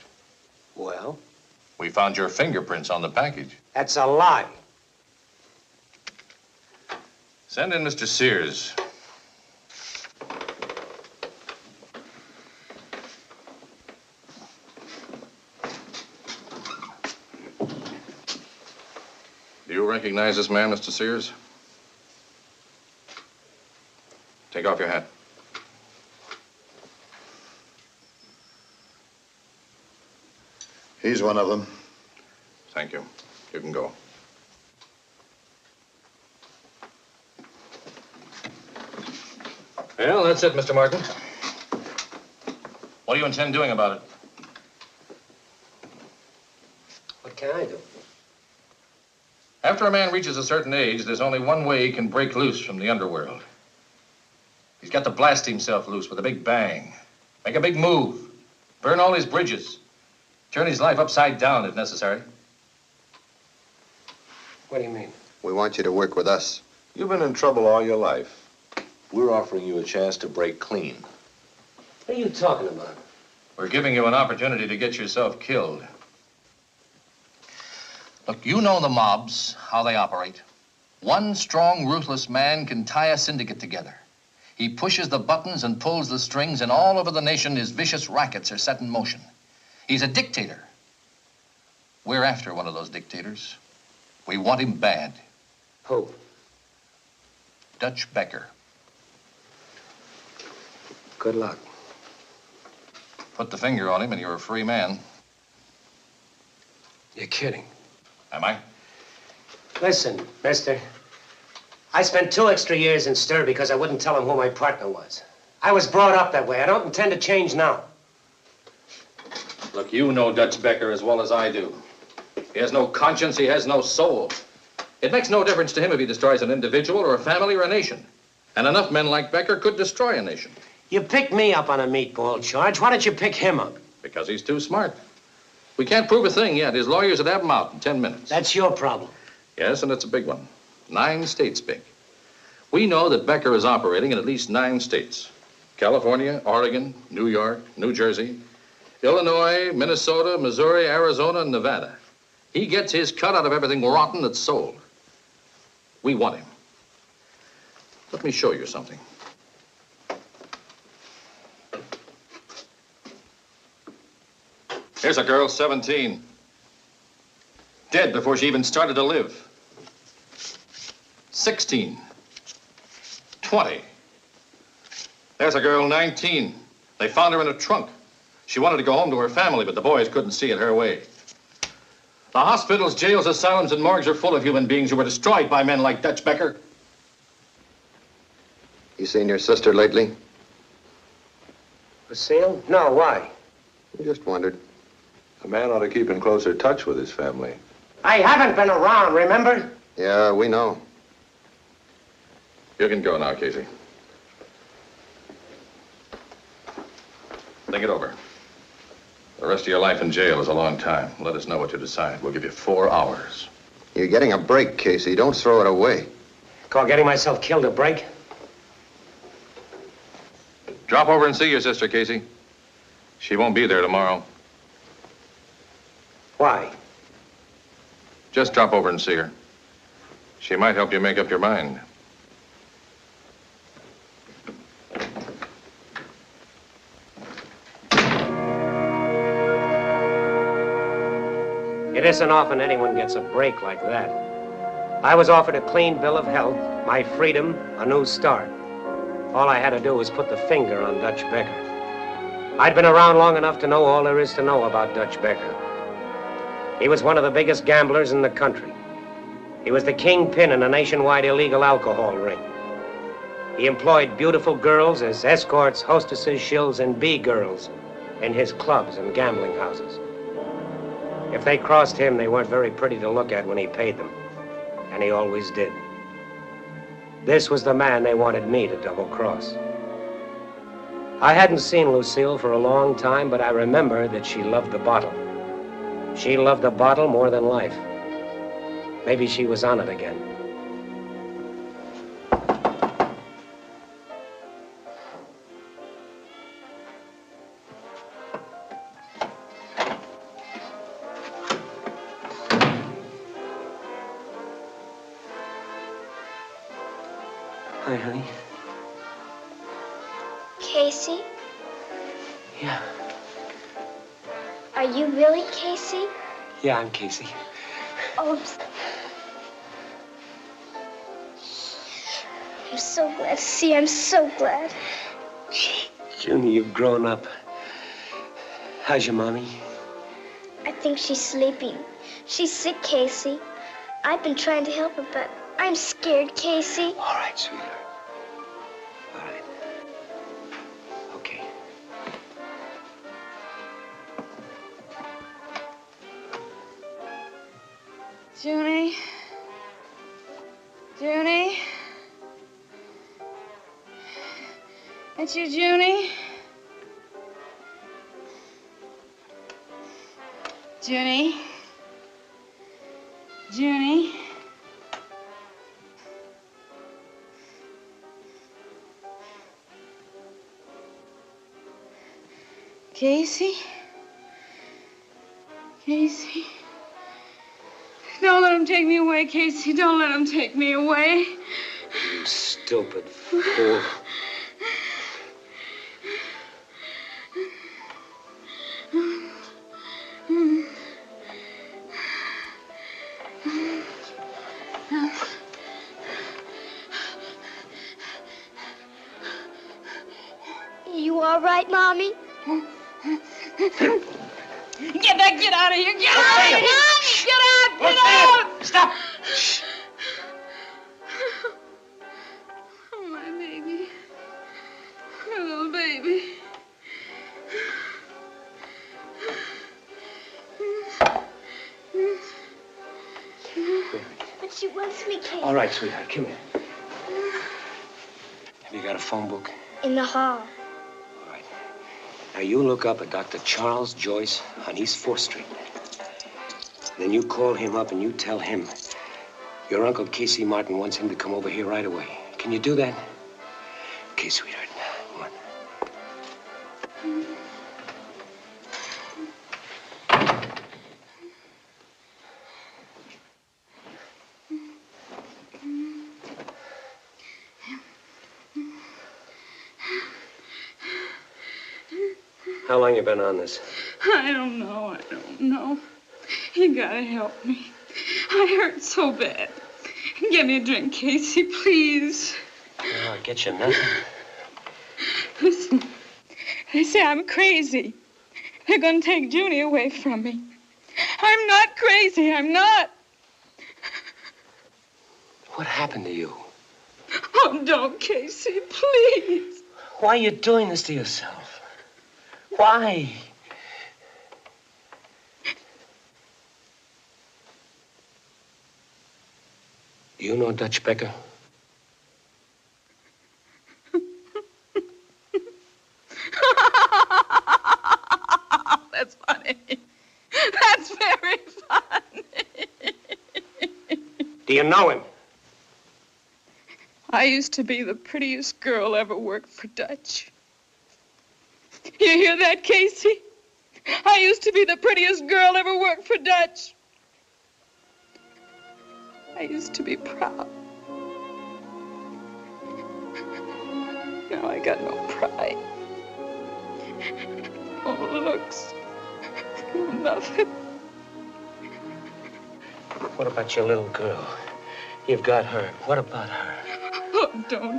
Well? We found your fingerprints on the package. That's a lie. Send in Mr. Sears. Do you recognize this man, Mr. Sears? Take off your hat. He's one of them. Thank you. You can go. Well, that's it, Mr. Martin. What do you intend doing about it? What can I do? After a man reaches a certain age, there's only one way he can break loose from the underworld. He's got to blast himself loose with a big bang. Make a big move. Burn all his bridges. Turn his life upside down if necessary. What do you mean? We want you to work with us. You've been in trouble all your life. We're offering you a chance to break clean. What are you talking about? We're giving you an opportunity to get yourself killed. Look, you know the mobs, how they operate. One strong, ruthless man can tie a syndicate together. He pushes the buttons and pulls the strings, and all over the nation his vicious rackets are set in motion. He's a dictator. We're after one of those dictators. We want him bad. Who? Dutch Becker. Good luck. Put the finger on him and you're a free man. You're kidding. Am I? Listen, mister. I spent 2 extra years in stir because I wouldn't tell him who my partner was. I was brought up that way. I don't intend to change now. Look, you know Dutch Becker as well as I do. He has no conscience, he has no soul. It makes no difference to him if he destroys an individual or a family or a nation. And enough men like Becker could destroy a nation. You picked me up on a meatball charge. Why don't you pick him up? Because he's too smart. We can't prove a thing yet. His lawyers would have him out in 10 minutes. That's your problem. Yes, and it's a big one. 9 states big. We know that Becker is operating in at least 9 states. California, Oregon, New York, New Jersey, Illinois, Minnesota, Missouri, Arizona, and Nevada. He gets his cut out of everything rotten that's sold. We want him. Let me show you something. Here's a girl, 17. Dead before she even started to live. 16. 20. There's a girl, 19. They found her in a trunk. She wanted to go home to her family, but the boys couldn't see it her way. The hospitals, jails, asylums, and morgues are full of human beings who were destroyed by men like Dutch Becker. You seen your sister lately? Lucille? No, why? I just wondered. A man ought to keep in closer touch with his family. I haven't been around, remember? Yeah, we know. You can go now, Casey. Think it over. The rest of your life in jail is a long time. Let us know what you decide. We'll give you 4 hours. You're getting a break, Casey. Don't throw it away. Call getting myself killed a break? Drop over and see your sister, Casey. She won't be there tomorrow. Why? Just drop over and see her. She might help you make up your mind. It isn't often anyone gets a break like that. I was offered a clean bill of health, my freedom, a new start. All I had to do was put the finger on Dutch Becker. I'd been around long enough to know all there is to know about Dutch Becker. He was one of the biggest gamblers in the country. He was the kingpin in a nationwide illegal alcohol ring. He employed beautiful girls as escorts, hostesses, shills, and B-girls in his clubs and gambling houses. If they crossed him, they weren't very pretty to look at when he paid them. And he always did. This was the man they wanted me to double-cross. I hadn't seen Lucille for a long time, but I remember that she loved the bottle. She loved the bottle more than life. Maybe she was on it again. Hi, honey. Casey? Yeah. Are you really Casey? Yeah, I'm Casey. Oh, I'm so glad to see you. I'm so glad. Junie, you've grown up. How's your mommy? I think she's sleeping. She's sick, Casey. I've been trying to help her, but I'm scared, Casey. All right, sweetheart. All right. Okay. Junie? Junie? It's you, Junie? Junie? Junie? Casey? Casey? Don't let him take me away, Casey. Don't let him take me away. You stupid fool. You all right, Mommy? Get out of here! Get out of here! Get out! Get out! Stop! Oh, my baby. My little baby. But she wants me, Casey. All right, sweetheart, come here. Have you got a phone book? In the hall. Now, you look up at Dr. Charles Joyce on East 4th Street. Then you call him up and you tell him your Uncle Casey Martin wants him to come over here right away. Can you do that? Okay, sweetheart. Come on. How long you been on this? I don't know. You gotta help me. I hurt so bad. Get me a drink, Casey, please. Oh, I'll get you nothing. Listen, they say I'm crazy. They're gonna take Junie away from me. I'm not crazy, I'm not. What happened to you? Oh, don't, Casey, please. Why are you doing this to yourself? Why? Do you know Dutch Becker? That's funny. That's very funny. Do you know him? I used to be the prettiest girl ever worked for Dutch. You hear that, Casey? I used to be the prettiest girl ever worked for Dutch. I used to be proud. Now I got no pride. No looks. No nothing. What about your little girl? You've got her. What about her? Oh,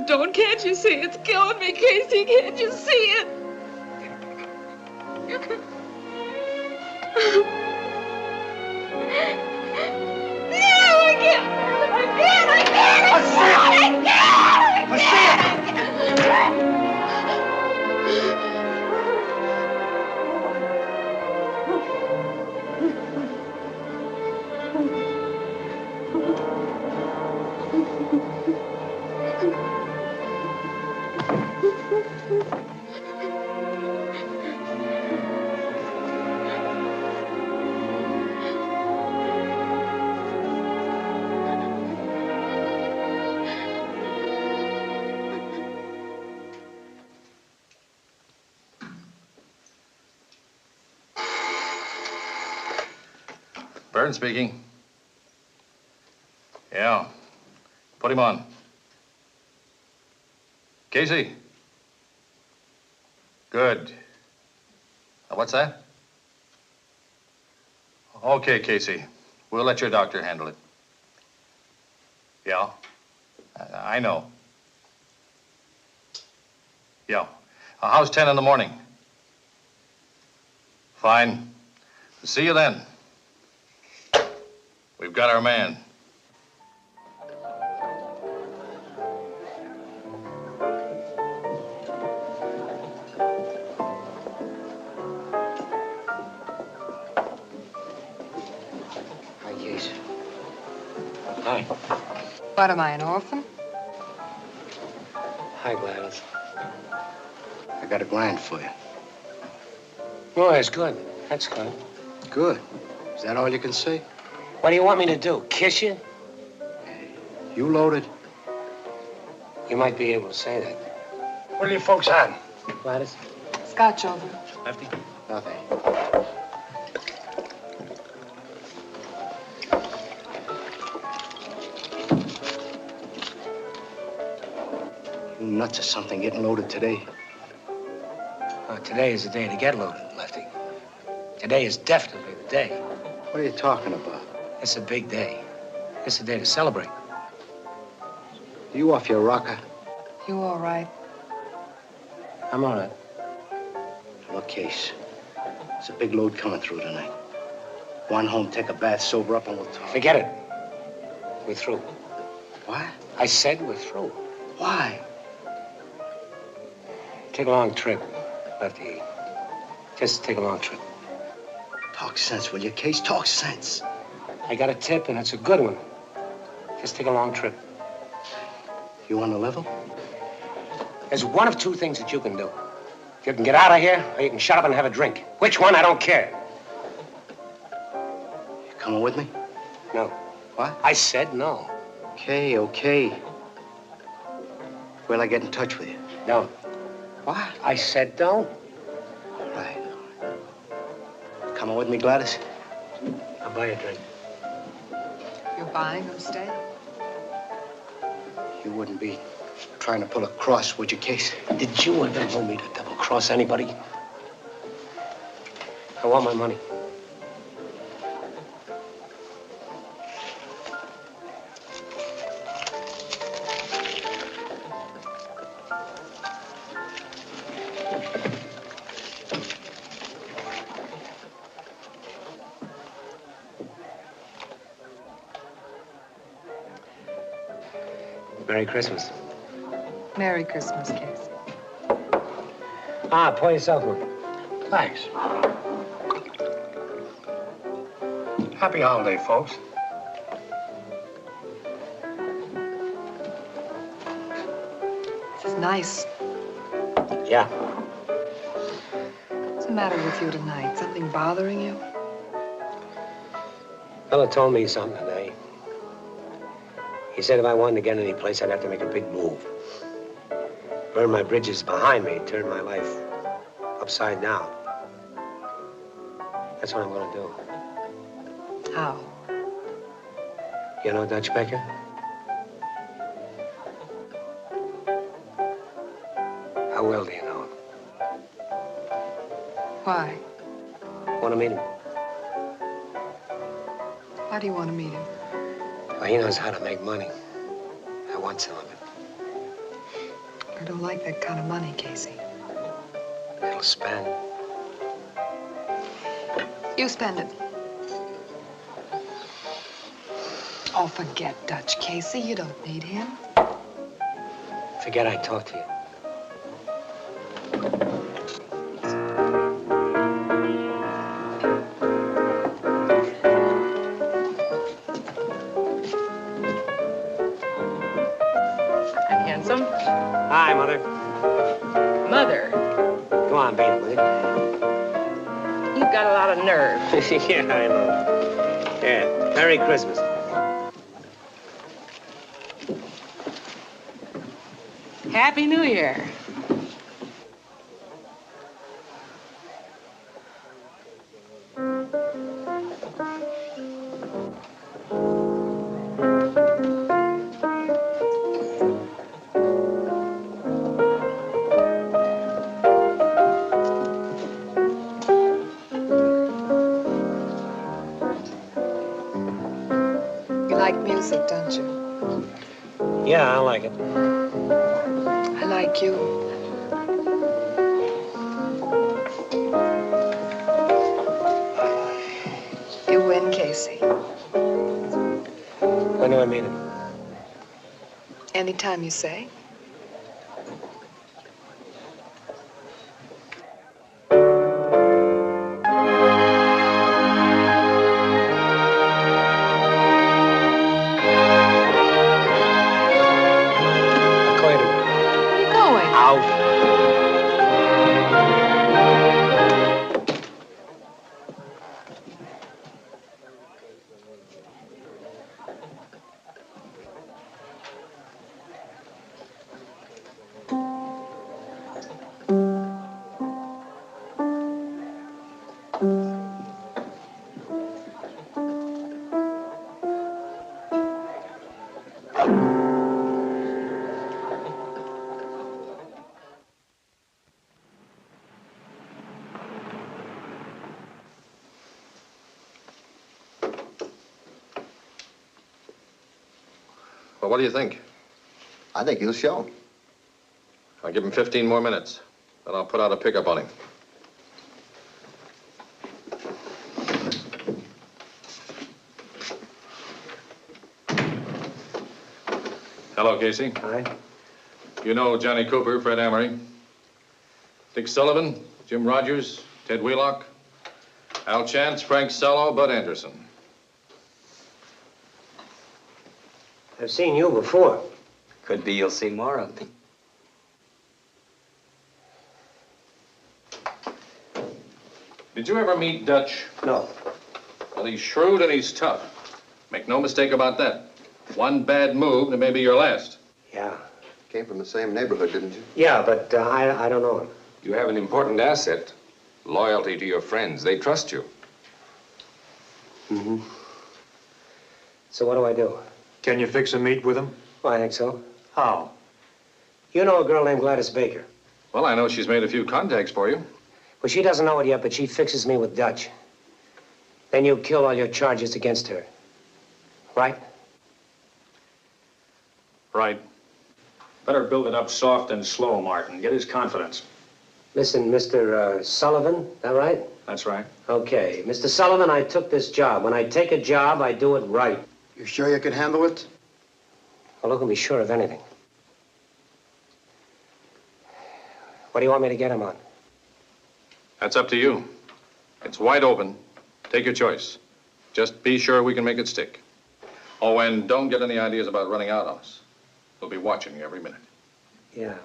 don't. Can't you see? It's killing me, Casey. Can't you see it? Burns speaking. Yeah. Put him on. Casey? Good. What's that? Okay, Casey. We'll let your doctor handle it. Yeah? I know. Yeah. How's 10 in the morning? Fine. See you then. We've got our man. Hi, Case. Hi. What, am I, an orphan? Hi, Gladys. I got a gland for you. Oh, that's good. That's good. Good. Is that all you can say? What do you want me to do? Kiss you? You loaded? You might be able to say that. What are you folks on? Gladys? Scotch over. Lefty? Nothing. You nuts or something getting loaded today? Today is the day to get loaded, Lefty. Today is definitely the day. What are you talking about? It's a big day. It's a day to celebrate. You off your rocker? You all right? I'm all right. Look, Case. There's a big load coming through tonight. Go on home, take a bath, sober up, and we'll talk. Forget it. We're through. What? I said we're through. Why? Take a long trip, Lefty. Just take a long trip. Talk sense, will you, Case? Talk sense. I got a tip, and it's a good one. Just take a long trip. You on the level? There's one of two things that you can do. You can get out of here, or you can shut up and have a drink. Which one? I don't care. You coming with me? No. What? I said no. Okay. Will I get in touch with you? Don't. What? I said don't. Right. Coming with me, Gladys? I'll buy you a drink. You're buying them, stay? You wouldn't be trying to pull a cross, would you, Case? Did you ever know me to double-cross anybody? I want my money. Merry Christmas. Merry Christmas, Casey. Pour yourself one. Thanks. Happy holiday, folks. This is nice. Yeah. What's the matter with you tonight? Something bothering you? Fella told me something today. He said if I wanted to get any place, I'd have to make a big move. Burn my bridges behind me, turn my life upside down. That's what I'm gonna do. How? You know Dutch Becker? How well do you know him? Why? Want to meet him? Why do you want to meet him? Well, he knows how to make money. I want some of it. I don't like that kind of money, Casey. It'll spend. You spend it. Oh, forget Dutch, Casey. You don't need him. Forget I talked to you. I'm handsome. Hi, Mother. Mother, Go on, beat it, will you? you've got a lot of nerve. Yeah, I know. Yeah, Merry Christmas. Happy New Year. You like music, don't you? Yeah, I like it. I like you. You win, Casey. When do I meet him? Anytime you say. Well, what do you think? I think he'll show. I'll give him 15 more minutes. Then I'll put out a pickup on him. Hello, Casey. Hi. You know Johnny Cooper, Fred Amory, Dick Sullivan, Jim Rogers, Ted Wheelock, Al Chance, Frank Sello, Bud Anderson. I've seen you before. Could be you'll see more of me. Did you ever meet Dutch? No. Well, he's shrewd and he's tough. Make no mistake about that. One bad move, and it may be your last. Yeah. Came from the same neighborhood, didn't you? Yeah, but I don't know him. You have an important asset. Loyalty to your friends. They trust you. Mm-hmm. So what do I do? Can you fix a meet with him? Well, I think so. How? You know a girl named Gladys Baker. Well, I know she's made a few contacts for you. Well, she doesn't know it yet, but she fixes me with Dutch. Then you kill all your charges against her. Right? Right. Better build it up soft and slow, Martin. Get his confidence. Listen, Mr. Sullivan, that right? That's right. Okay. Mr. Sullivan, I took this job. When I take a job, I do it right. You sure you can handle it? Well, who can be sure of anything? What do you want me to get him on? That's up to you. It's wide open. Take your choice. Just be sure we can make it stick. Oh, and don't get any ideas about running out on us. We'll be watching you every minute. Yeah.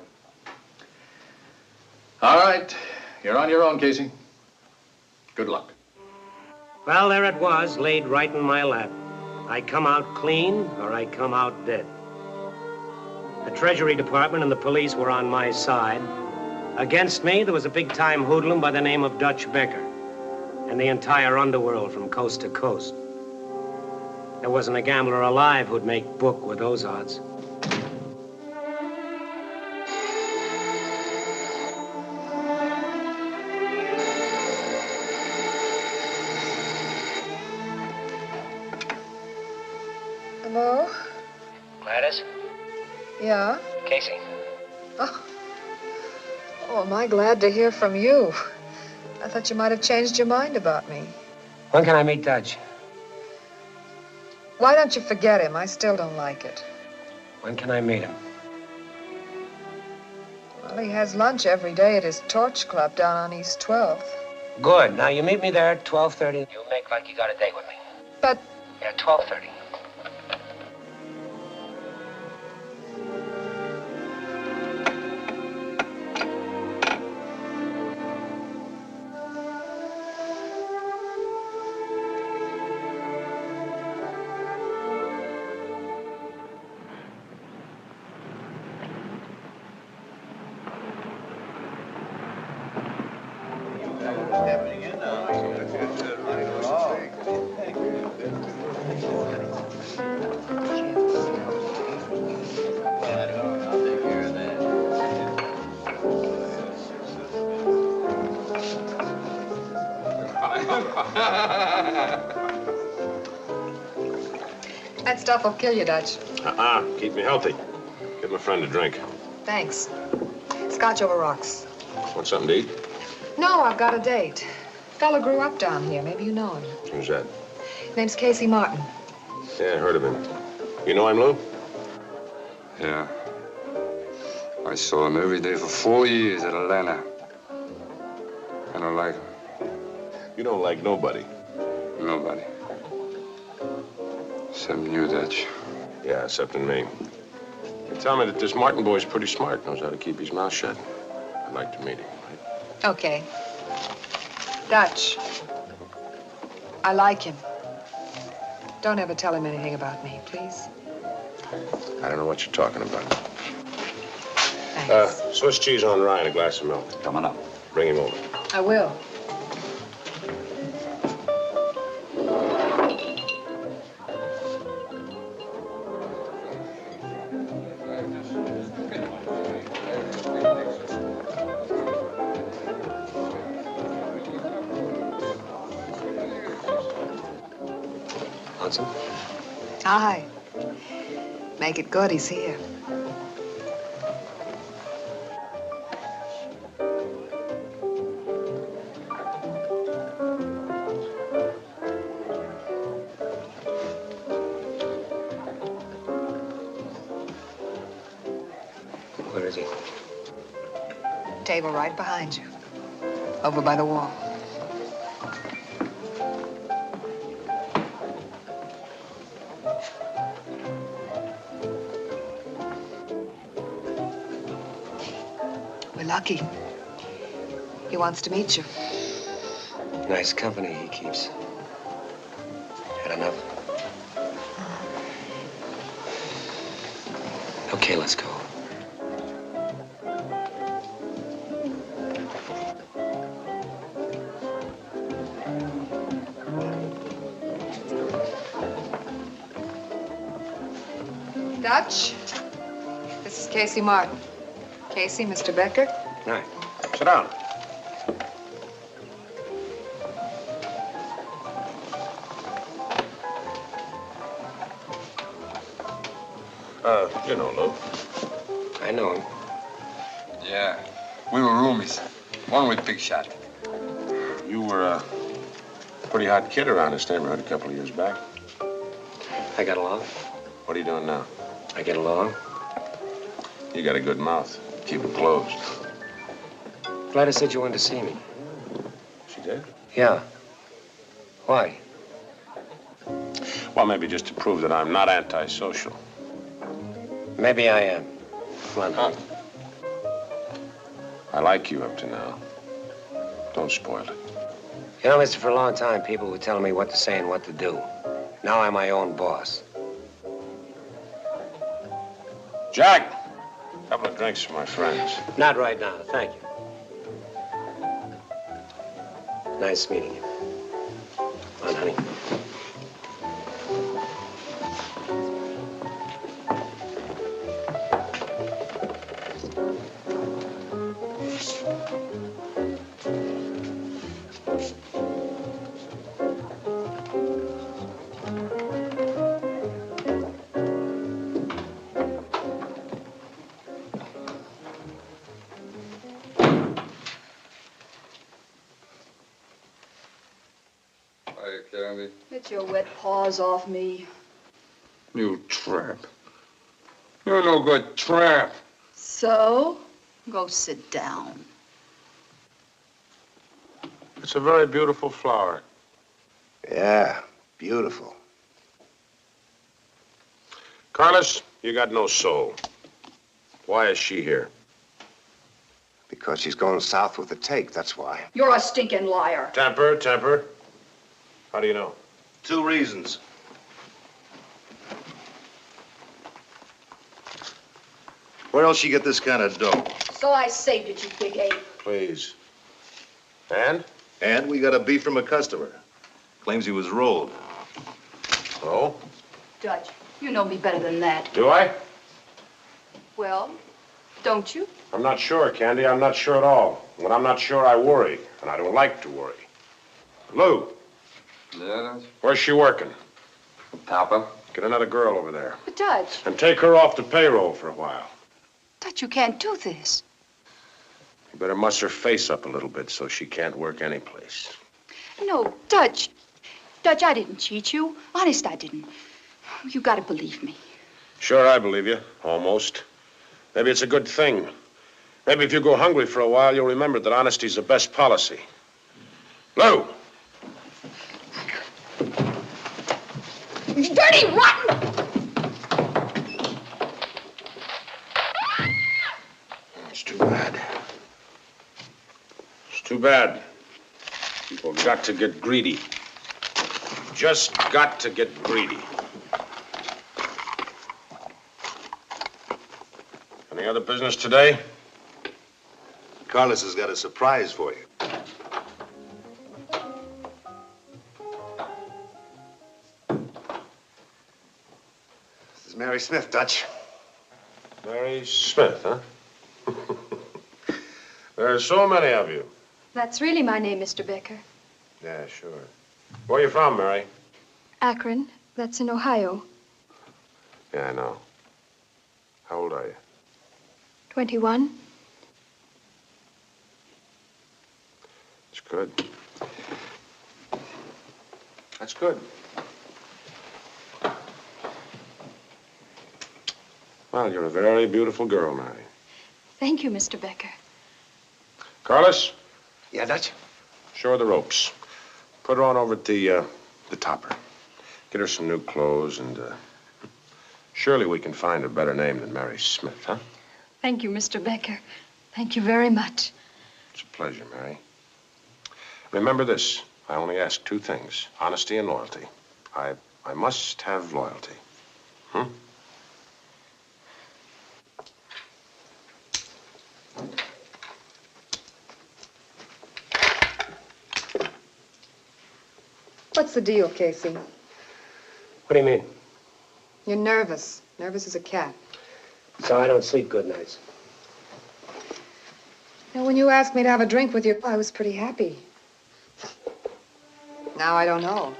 All right. You're on your own, Casey. Good luck. Well, there it was, laid right in my lap. I come out clean, or I come out dead. The Treasury Department and the police were on my side. Against me, there was a big-time hoodlum by the name of Dutch Becker, and the entire underworld from coast to coast. There wasn't a gambler alive who'd make book with those odds. Hello? Gladys? Yeah? Casey. Oh, am I glad to hear from you. I thought you might have changed your mind about me. When can I meet Dutch? Why don't you forget him? I still don't like it. When can I meet him? Well, he has lunch every day at his Torch Club down on East 12th. Good. Now, you meet me there at 12:30. You'll make like you got a date with me. But... Yeah, 12:30. That stuff will kill you, Dutch. Keep me healthy. Give my friend a drink. Thanks. Scotch over rocks. Want something to eat? No, I've got a date. Fella grew up down here. Maybe you know him. Who's that? Name's Casey Martin. Yeah, I heard of him. You know him, Lou? Yeah. I saw him every day for 4 years at Atlanta. I don't like him. You don't like nobody? Nobody. Except you, Dutch. Yeah, except in me. They tell me that this Martin boy's pretty smart, knows how to keep his mouth shut. I'd like to meet him. Okay. Dutch. I like him. Don't ever tell him anything about me, please. I don't know what you're talking about. Thanks. Swiss cheese on rye and a glass of milk. Coming up. Bring him over. I will. Want some? Hi. Make it good, he's here. Where is he? Table right behind you. Over by the wall. We're lucky. He wants to meet you. Nice company he keeps. Had enough? Okay, let's go. Dutch, this is Casey Martin. Casey, Mr. Becker. Right. Sit down. You know Lou. I know him. Yeah. We were roomies. One with Big Shot. You were a pretty hot kid around this neighborhood a couple of years back. I got along. What are you doing now? I get along. You got a good mouth. Keep it closed. Gladys said you wanted to see me. She did? Yeah. Why? Well, maybe just to prove that I'm not antisocial. Maybe I am. Come on, honey. I like you up to now. Don't spoil it. You know, mister, for a long time, people were telling me what to say and what to do. Now I'm my own boss. Jack! A couple of drinks for my friends. Not right now, thank you. Nice meeting you. Come on, honey. Candy. Get your wet paws off me. You tramp. You're no good tramp. So, go sit down. It's a very beautiful flower. Yeah, beautiful. Carlos, you got no soul. Why is she here? Because she's going south with the take, that's why. You're a stinking liar. Temper, temper. How do you know? 2 reasons. Where else you get this kind of dough? So I saved it, you big ape. Please. And? And we got a beef from a customer. Claims he was rolled. Oh? Dutch, you know me better than that. Do I? Well, don't you? I'm not sure, Candy. I'm not sure at all. When I'm not sure, I worry. And I don't like to worry. Lou, Yeah, where's she working? Papa. Get another girl over there. But Dutch, And take her off the payroll for a while. Dutch, you can't do this. You better muss her face up a little bit so she can't work any place. No, Dutch. Dutch, I didn't cheat you. Honest, I didn't. You gotta believe me. Sure, I believe you. Almost. Maybe it's a good thing. Maybe if you go hungry for a while, you'll remember that honesty's the best policy. Lou! You dirty, rotten! It's too bad. It's too bad. People got to get greedy. Just got to get greedy. Any other business today? Carlos has got a surprise for you. This is Mary Smith, Dutch. Mary Smith, huh? There are so many of you. That's really my name, Mr. Becker. Yeah, sure. Where are you from, Mary? Akron. That's in Ohio. Yeah, I know. How old are you? 21. That's good. That's good. Well, you're a very beautiful girl, Mary. Thank you, Mr. Becker. Carlos? Yeah, Dutch? Show her the ropes. Put her on over at the topper. Get her some new clothes and, surely we can find a better name than Mary Smith, huh? Thank you, Mr. Becker. Thank you very much. It's a pleasure, Mary. Remember this. I only ask 2 things. Honesty and loyalty. I must have loyalty. Hmm? What's the deal, Casey? What do you mean? You're nervous. Nervous as a cat. So I don't sleep good nights. Now, when you asked me to have a drink with you, I was pretty happy. Now I don't know.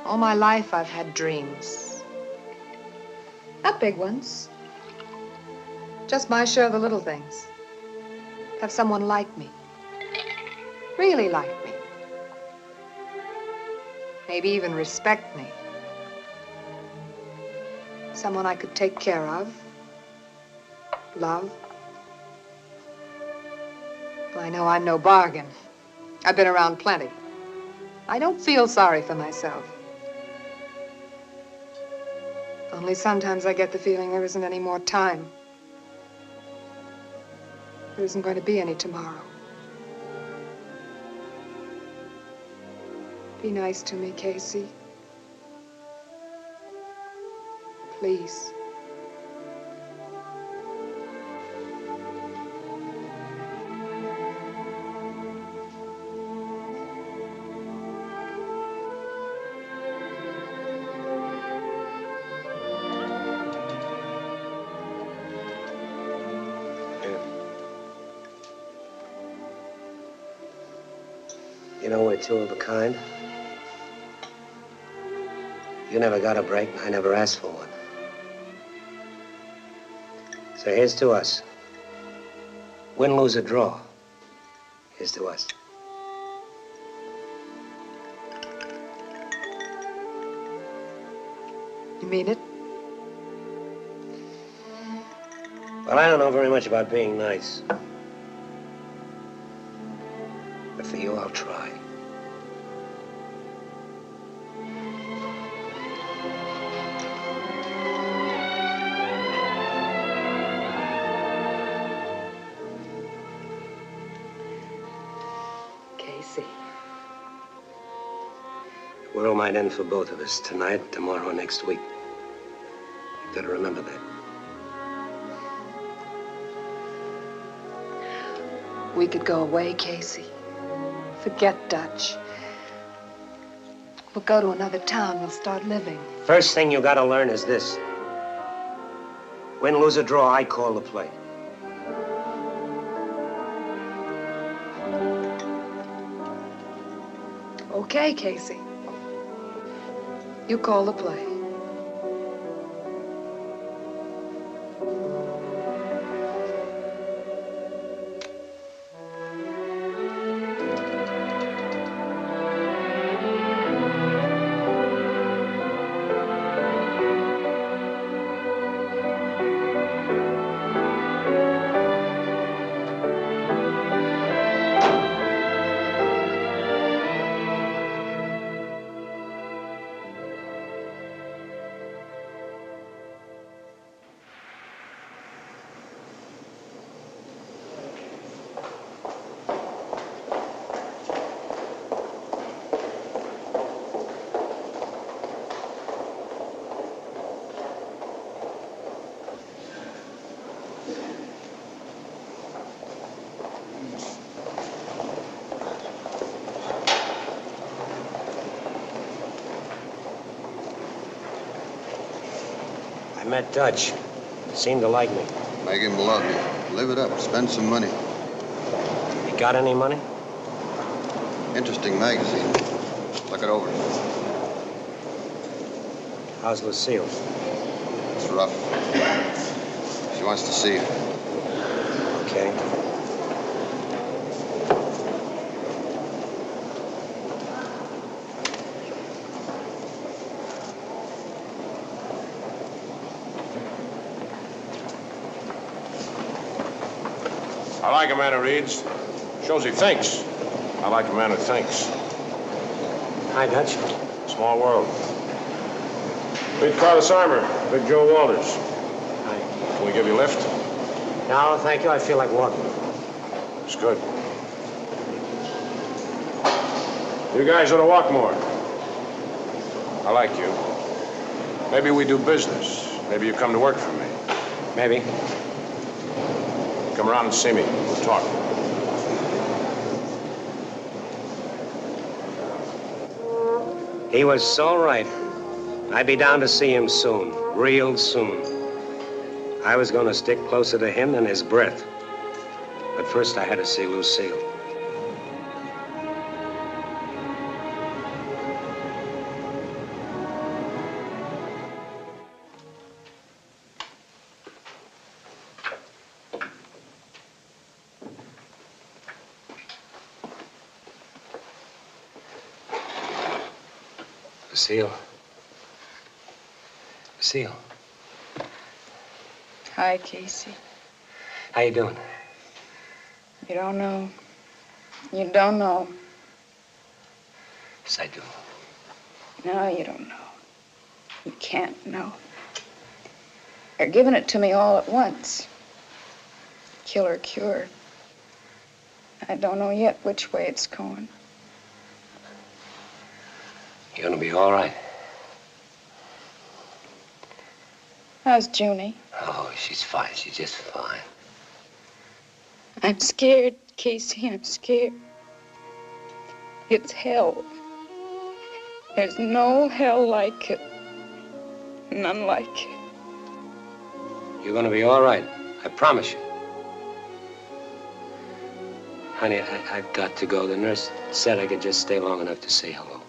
All my life, I've had dreams. Not big ones. Just my share of the little things. Have someone like me. Really like me. Maybe even respect me. Someone I could take care of. Love. Well, I know I'm no bargain. I've been around plenty. I don't feel sorry for myself. Only sometimes I get the feeling there isn't any more time. There isn't going to be any tomorrow. Be nice to me, Casey. Please. You know we're 2 of a kind. You never got a break, and I never asked for one. So here's to us. Win, lose, or draw. Here's to us. You mean it? Well, I don't know very much about being nice. But for you, I'll try. Casey. The world might end for both of us tonight, tomorrow, next week. You better remember that. We could go away, Casey. Forget Dutch. We'll go to another town. We'll start living. First thing you gotta learn is this. Win, lose, or draw, I call the play. Okay, Casey. You call the play. I met Dutch. Seemed to like me. Make him love you. Live it up. Spend some money. You got any money? Interesting magazine. Look it over. How's Lucille? It's rough. She wants to see you. Okay. I like a man who reads. Shows he thinks. I like a man who thinks. Hi, Dutch. Small world. Meet Carlos Armour, Big Joe Walters. Hi. Can we give you a lift? No, thank you. I feel like walking. It's good. You guys ought to walk more. I like you. Maybe we do business. Maybe you come to work for me. Maybe. Come around and see me. We'll talk. He was so right. I'd be down to see him soon. Real soon. I was going to stick closer to him than his breath. But first I had to see Lucille. Lucille. Lucille. Hi, Casey. How you doing? You don't know. You don't know. Yes, I do. No, you don't know. You can't know. You're giving it to me all at once. Kill or cure. I don't know yet which way it's going. You're gonna be all right. How's Junie? Oh, she's fine. She's just fine. I'm scared, Casey. I'm scared. It's hell. There's no hell like it. None like it. You're gonna be all right. I promise you. Honey, I've got to go. The nurse said I could just stay long enough to say hello.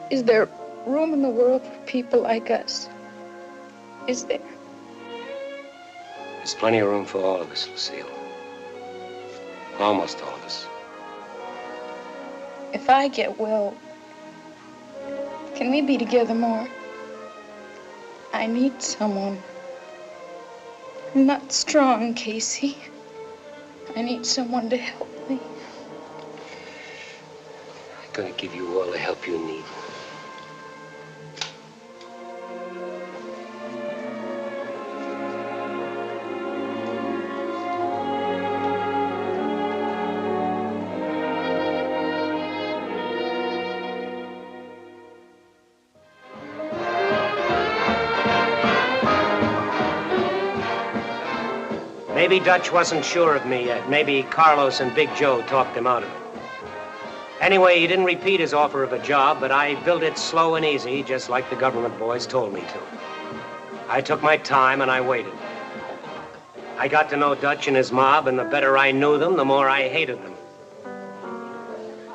Is there room in the world for people like us? Is there? There's plenty of room for all of us, Lucille. Almost all of us. If I get well, Can we be together more? I need someone. I'm not strong, Casey. I need someone to help me. I'm gonna give you all the help you need. Maybe Dutch wasn't sure of me yet. Maybe Carlos and Big Joe talked him out of it. Anyway, he didn't repeat his offer of a job, but I built it slow and easy, just like the government boys told me to. I took my time and I waited. I got to know Dutch and his mob, and the better I knew them, the more I hated them.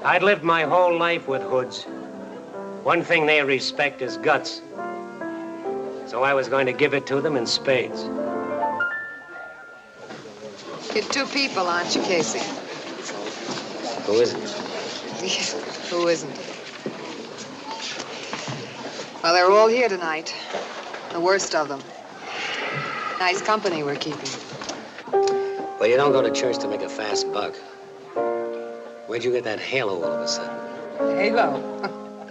I'd lived my whole life with hoods. One thing they respect is guts. So I was going to give it to them in spades. You're two people, aren't you, Casey? Who isn't? Who isn't? Well, they're all here tonight. The worst of them. Nice company we're keeping. Well, you don't go to church to make a fast buck. Where'd you get that halo all of a sudden? Halo?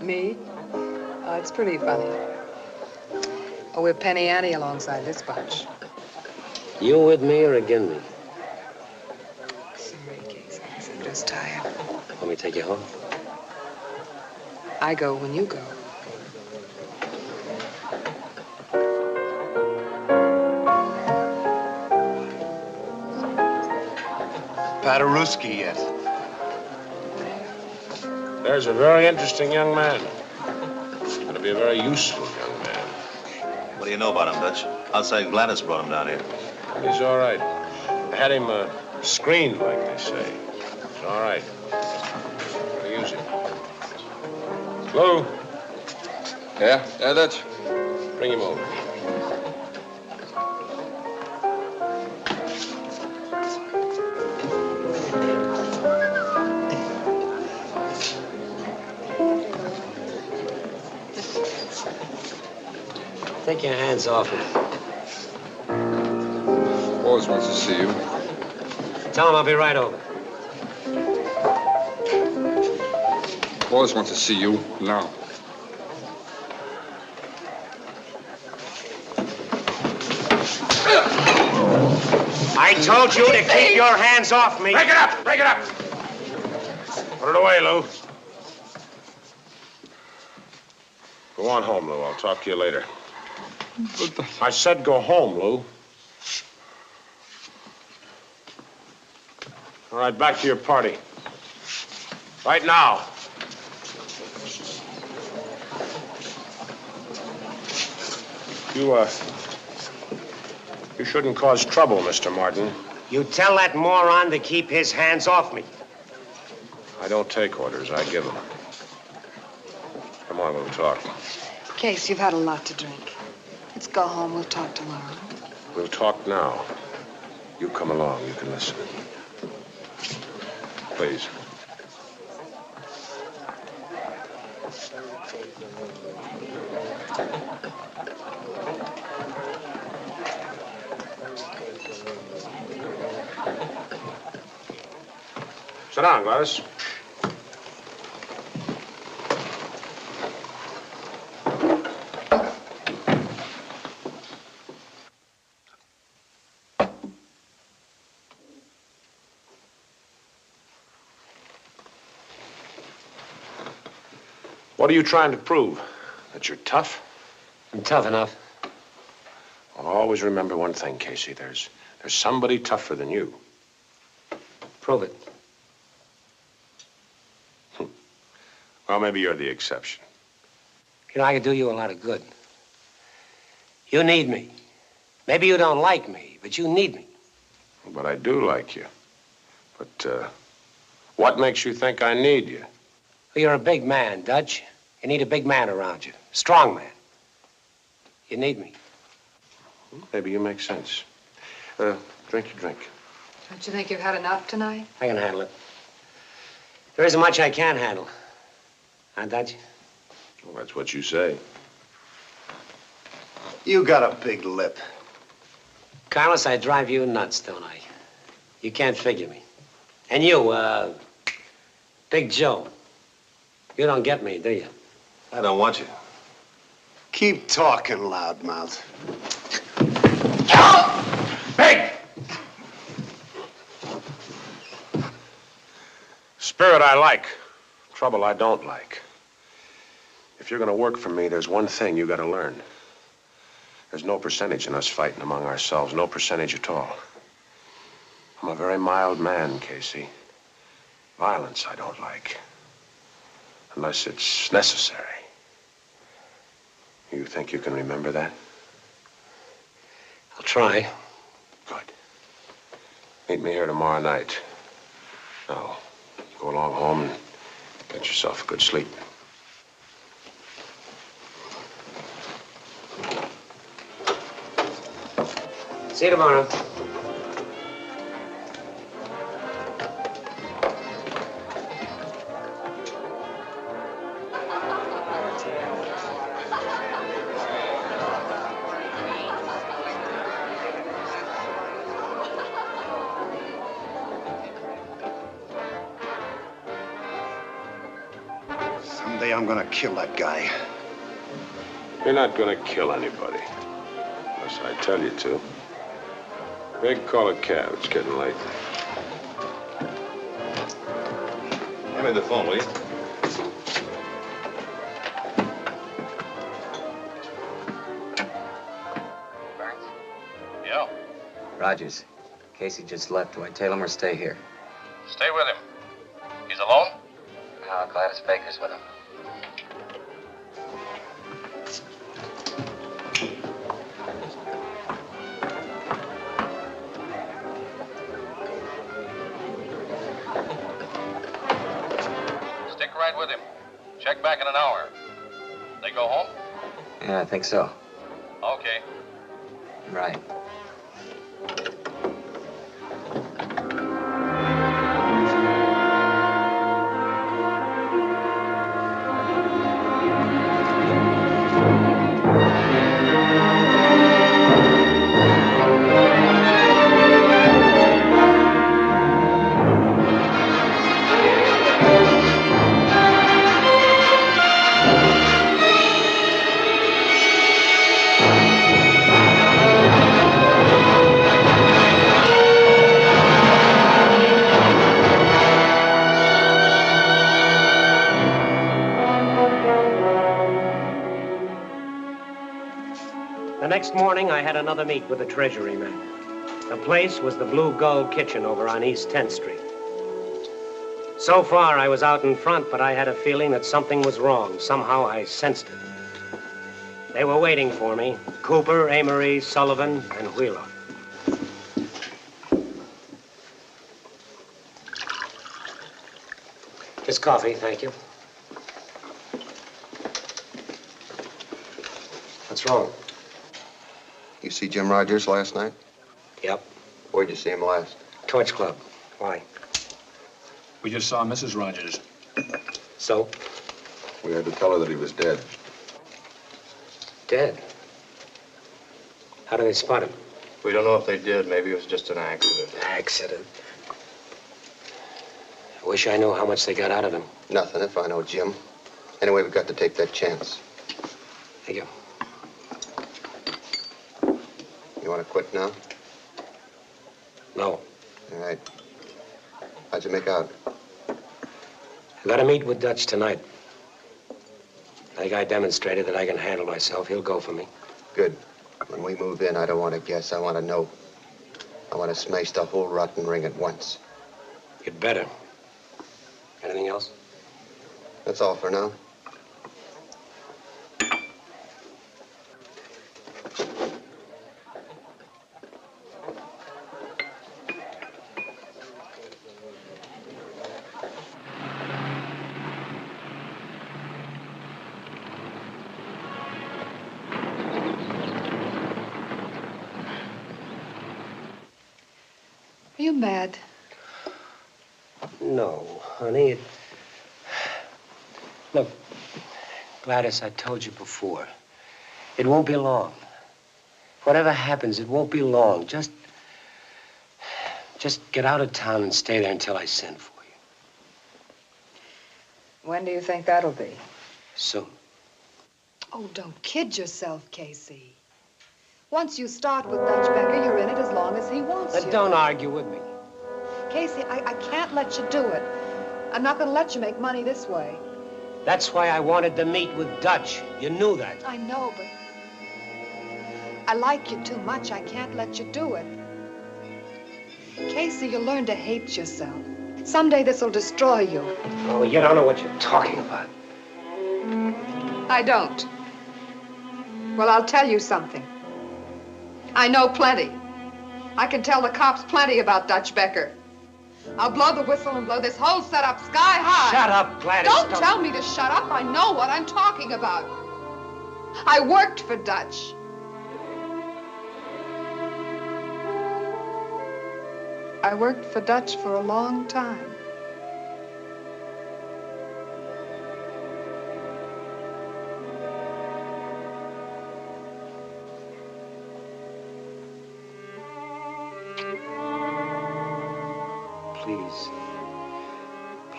Me? Oh, it's pretty funny. Oh, we're Penny Annie alongside this bunch. You with me or against me? Sorry, Casey. I'm just tired. Want me to take you home? I go when you go. Paderewski yet. There's a very interesting young man. He's going to be a very useful young man. What do you know about him, Dutch? Outside Gladys brought him down here. He's all right. I had him screened, like they say. He's all right. I'll use him. Lou? Yeah, Dutch? Bring him over. Take your hands off him. Forrest wants to see you. Tell him I'll be right over. Forrest wants to see you now. I told you to keep your hands off me. Break it up! Break it up! Put it away, Lou. Go on home, Lou. I'll talk to you later. I said go home, Lou. All right, back to your party. Right now. You shouldn't cause trouble, Mr. Martin. You tell that moron to keep his hands off me. I don't take orders. I give them. Come on, we'll talk. Case, you've had a lot to drink. Let's go home. We'll talk tomorrow. We'll talk now. You come along. You can listen. Please. Sit down, Gladys. What are you trying to prove? That you're tough? I'm tough enough. Well, always remember one thing, Casey. There's somebody tougher than you. Prove it. Well, maybe you're the exception. You know, I could do you a lot of good. You need me. Maybe you don't like me, but you need me. But I do like you. But, what makes you think I need you? Well, you're a big man, Dutch. You need a big man around you. Strong man. You need me. Maybe you make sense. Drink your drink. Don't you think you've had enough tonight? I can handle it. There isn't much I can't handle. Huh, Dutch? Well, that's what you say. You got a big lip. Carlos, I drive you nuts, don't I? You can't figure me. And you, Big Joe. You don't get me, do you? I don't want you. Keep talking, loudmouth. Hey! Spirit I like. Trouble I don't like. If you're gonna work for me, there's one thing you gotta learn. There's no percentage in us fighting among ourselves. No percentage at all. I'm a very mild man, Casey. Violence I don't like. Unless it's necessary. You think you can remember that? I'll try. Good. Meet me here tomorrow night. Now, go along home and get yourself a good sleep. See you tomorrow. Someday I'm gonna kill that guy. You're not gonna kill anybody. Unless I tell you to. Big, call a cab. It's getting late. Hand me the phone, will you? Yeah. Rogers. Casey just left. Do I tail him or stay here? Stay with him. He's alone? Oh, Gladys Baker's with him. Stick right with him. Check back in an hour. They go home? Yeah, I think so. Okay. Right. The next morning, I had another meet with the Treasury man. The place was the Blue Gull Kitchen over on East 10th Street. So far, I was out in front, but I had a feeling that something was wrong. Somehow, I sensed it. They were waiting for me. Cooper, Amory, Sullivan, and Wheeler. Just coffee, thank you. What's wrong? You see Jim Rogers last night? Yep. Where'd you see him last? Torch Club. Why? We just saw Mrs. Rogers. So? We had to tell her that he was dead. Dead? How did they spot him? We don't know if they did. Maybe it was just an accident. Accident? I wish I knew how much they got out of him. Nothing, if I know Jim. Anyway, we've got to take that chance. Thank you. You want to quit now? No. All right. How'd you make out? I got to meet with Dutch tonight. I think I demonstrated that I can handle myself. He'll go for me. Good. When we move in, I don't want to guess. I want to know. I want to smash the whole rotten ring at once. You'd better. Anything else? That's all for now. Are you mad? No, honey. Look, Gladys, I told you before. It won't be long. Whatever happens, it won't be long. Just get out of town and stay there until I send for you. When do you think that'll be? Soon. Oh, don't kid yourself, Casey. Once you start with Dutch Becker, you're in it as long as he wants you. Don't argue with me. Casey, I can't let you do it. I'm not going to let you make money this way. That's why I wanted to meet with Dutch. You knew that. I know, but I like you too much. I can't let you do it. Casey, you'll learn to hate yourself. Someday this will destroy you. Oh, you don't know what you're talking about. I don't. Well, I'll tell you something. I know plenty. I can tell the cops plenty about Dutch Becker. I'll blow the whistle and blow this whole setup sky high. Shut up, Gladys. Don't tell me to shut up. I know what I'm talking about. I worked for Dutch. I worked for Dutch for a long time.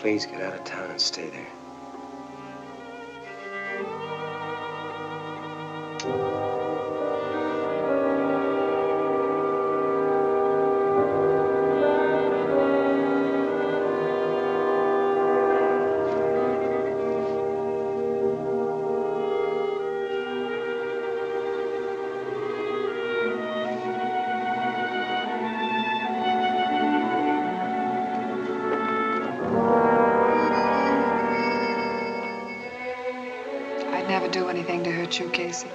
Please get out of town and stay there. Do anything to hurt you, Casey.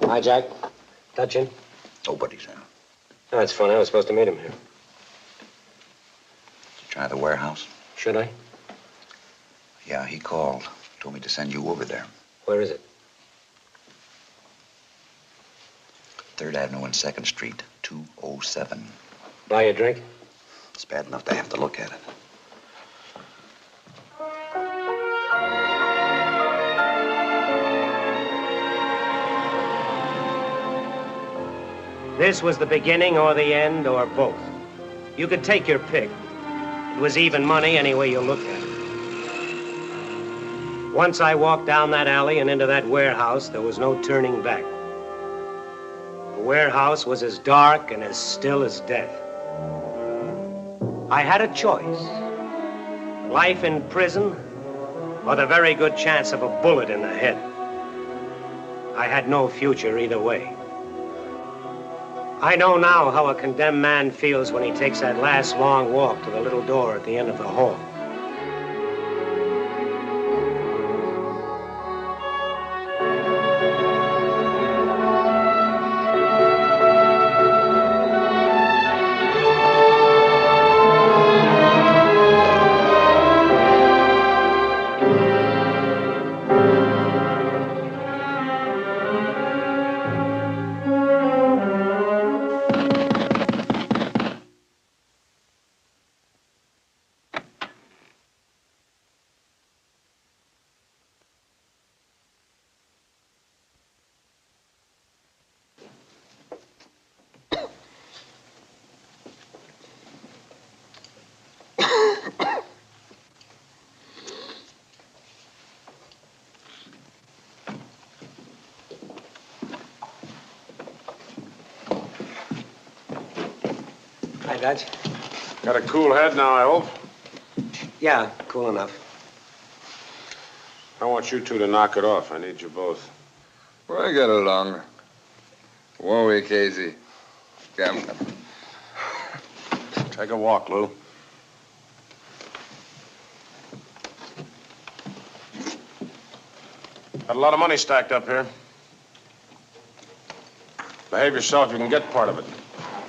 Hi, Jack. Dutch in? Nobody's in. Oh, that's funny. I was supposed to meet him here. Did you try the warehouse? Should I? Yeah, he called. Told me to send you over there. Where is it? 3rd Avenue and 2nd Street, 207. Buy you a drink? It's bad enough to have to look at it. This was the beginning or the end or both. You could take your pick. It was even money any way you looked at it. Once I walked down that alley and into that warehouse, there was no turning back. The warehouse was as dark and as still as death. I had a choice. Life in prison or the very good chance of a bullet in the head. I had no future either way. I know now how a condemned man feels when he takes that last long walk to the little door at the end of the hall. Hi, Dutch. Got a cool head now, I hope. Yeah, cool enough. I want you two to knock it off. I need you both. We'll get along. Won't we, Casey? Come. Take a walk, Lou. Got a lot of money stacked up here. Behave yourself, you can get part of it.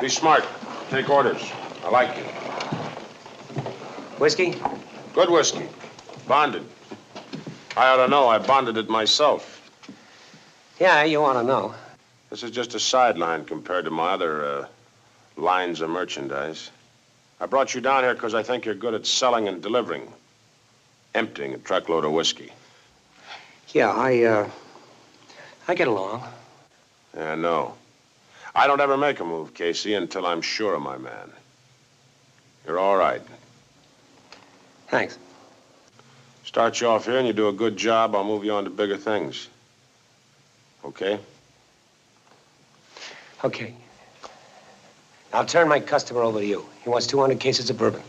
Be smart. Take orders. I like you. Whiskey? Good whiskey. Bonded. I ought to know. I bonded it myself. Yeah, you want to know. This is just a sideline compared to my other lines of merchandise. I brought you down here because I think you're good at selling and delivering. Emptying a truckload of whiskey. Yeah, I get along. Yeah, no. I don't ever make a move, Casey, until I'm sure of my man. You're all right. Thanks. Start you off here and you do a good job, I'll move you on to bigger things. Okay? Okay. I'll turn my customer over to you. He wants 200 cases of bourbon.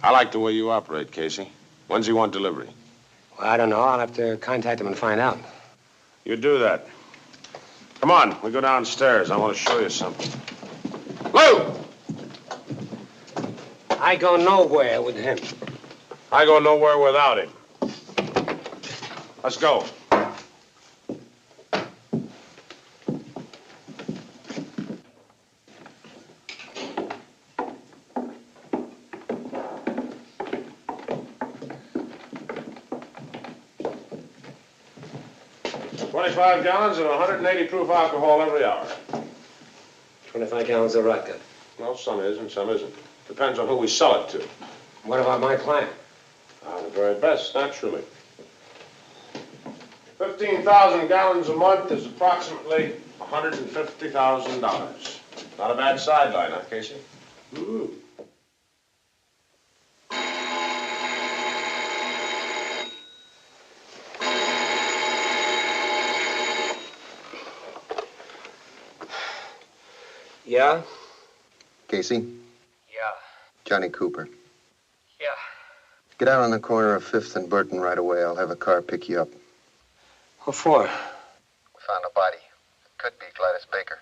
I like the way you operate, Casey. When's he want delivery? Well, I don't know. I'll have to contact him and find out. You do that. Come on, we go downstairs. I want to show you something. Lou! I go nowhere with him. I go nowhere without him. Let's go. $25 gallons of 180 proof alcohol every hour. 25 gallons of vodka. Well, some is and some isn't. Depends on who we sell it to. What about my client? The very best, naturally. 15,000 gallons a month is approximately $150,000. Not a bad sideline, huh, Casey? Ooh. Yeah? Casey? Yeah. Johnny Cooper. Yeah. Get out on the corner of 5th and Burton right away. I'll have a car pick you up. What for? We found a body. It could be Gladys Baker.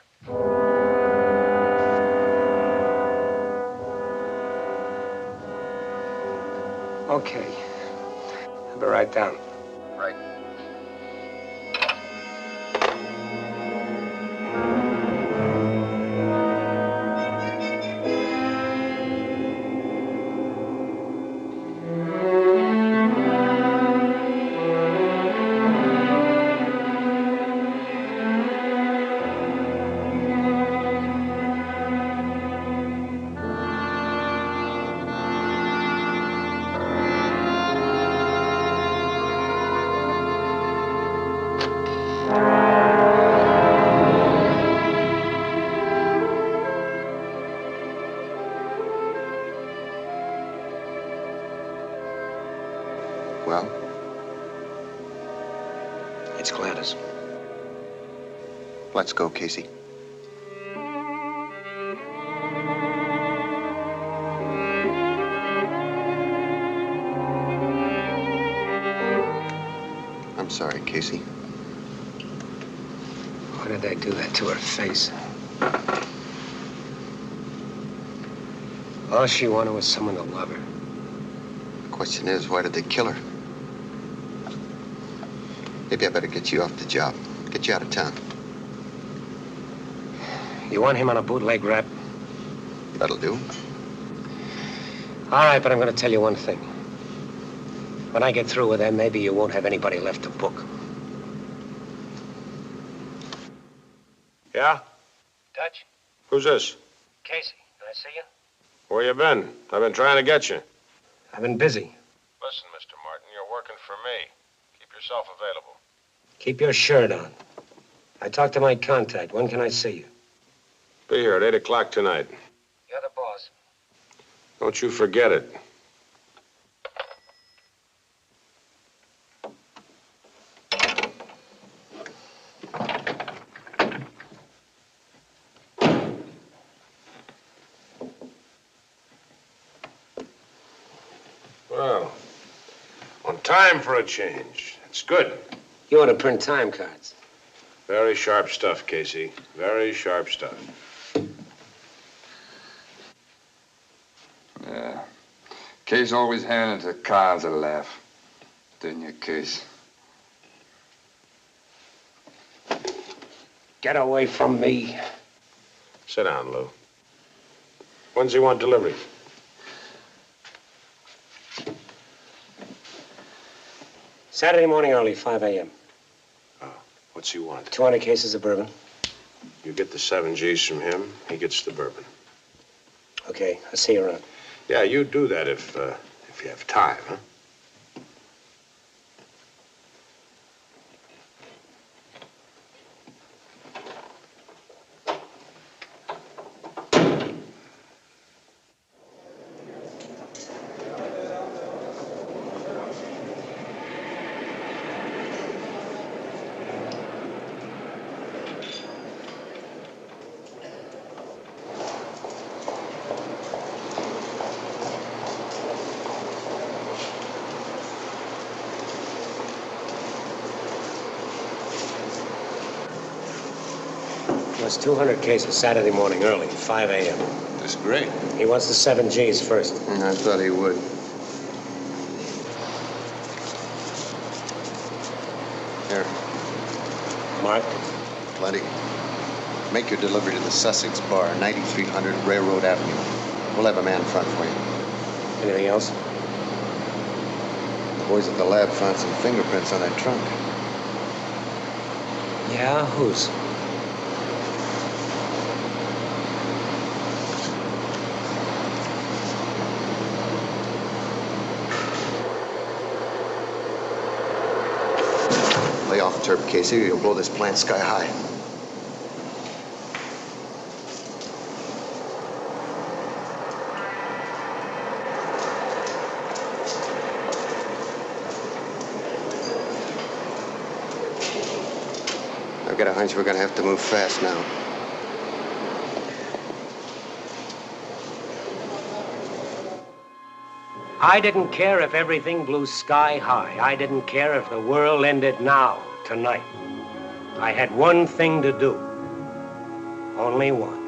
Okay. I'll be right down. Right. Well? It's Gladys. Let's go, Casey. I'm sorry, Casey. Why did they do that to her face? All she wanted was someone to love her. The question is, why did they kill her? Maybe I better get you off the job. Get you out of town. You want him on a bootleg rap? That'll do. All right, but I'm going to tell you one thing. When I get through with them, maybe you won't have anybody left to book. Yeah? Dutch? Who's this? Casey, can I see you? Where you been? I've been trying to get you. I've been busy. Listen, Mr. Martin, you're working for me. Keep yourself available. Keep your shirt on. I talked to my contact. When can I see you? Be here at 8 o'clock tonight. You're the boss. Don't you forget it. time for a change. It's good. You ought to print time cards. Very sharp stuff, Casey. Very sharp stuff. Yeah. Case always handed the cards a laugh. Didn't you, Case? Get away from me. Sit down, Lou. When's he want delivery? Saturday morning early, 5 a.m. What's he want? 200 cases of bourbon. You get the 7 G's from him, he gets the bourbon. Okay, I'll see you around. Yeah, you do that if you have time, huh? It's 200 cases Saturday morning early, 5 a.m. That's great. He wants the 7 G's first. I thought he would. Here. Mark? Plenty. Make your delivery to the Sussex Bar, 9300 Railroad Avenue. We'll have a man front for you. Anything else? The boys at the lab found some fingerprints on that trunk. Yeah, whose? Lay off, Turp, Casey, or you'll blow this plant sky high. I've got a hunch we're gonna have to move fast now. I didn't care if everything blew sky high. I didn't care if the world ended now, tonight. I had one thing to do. Only one.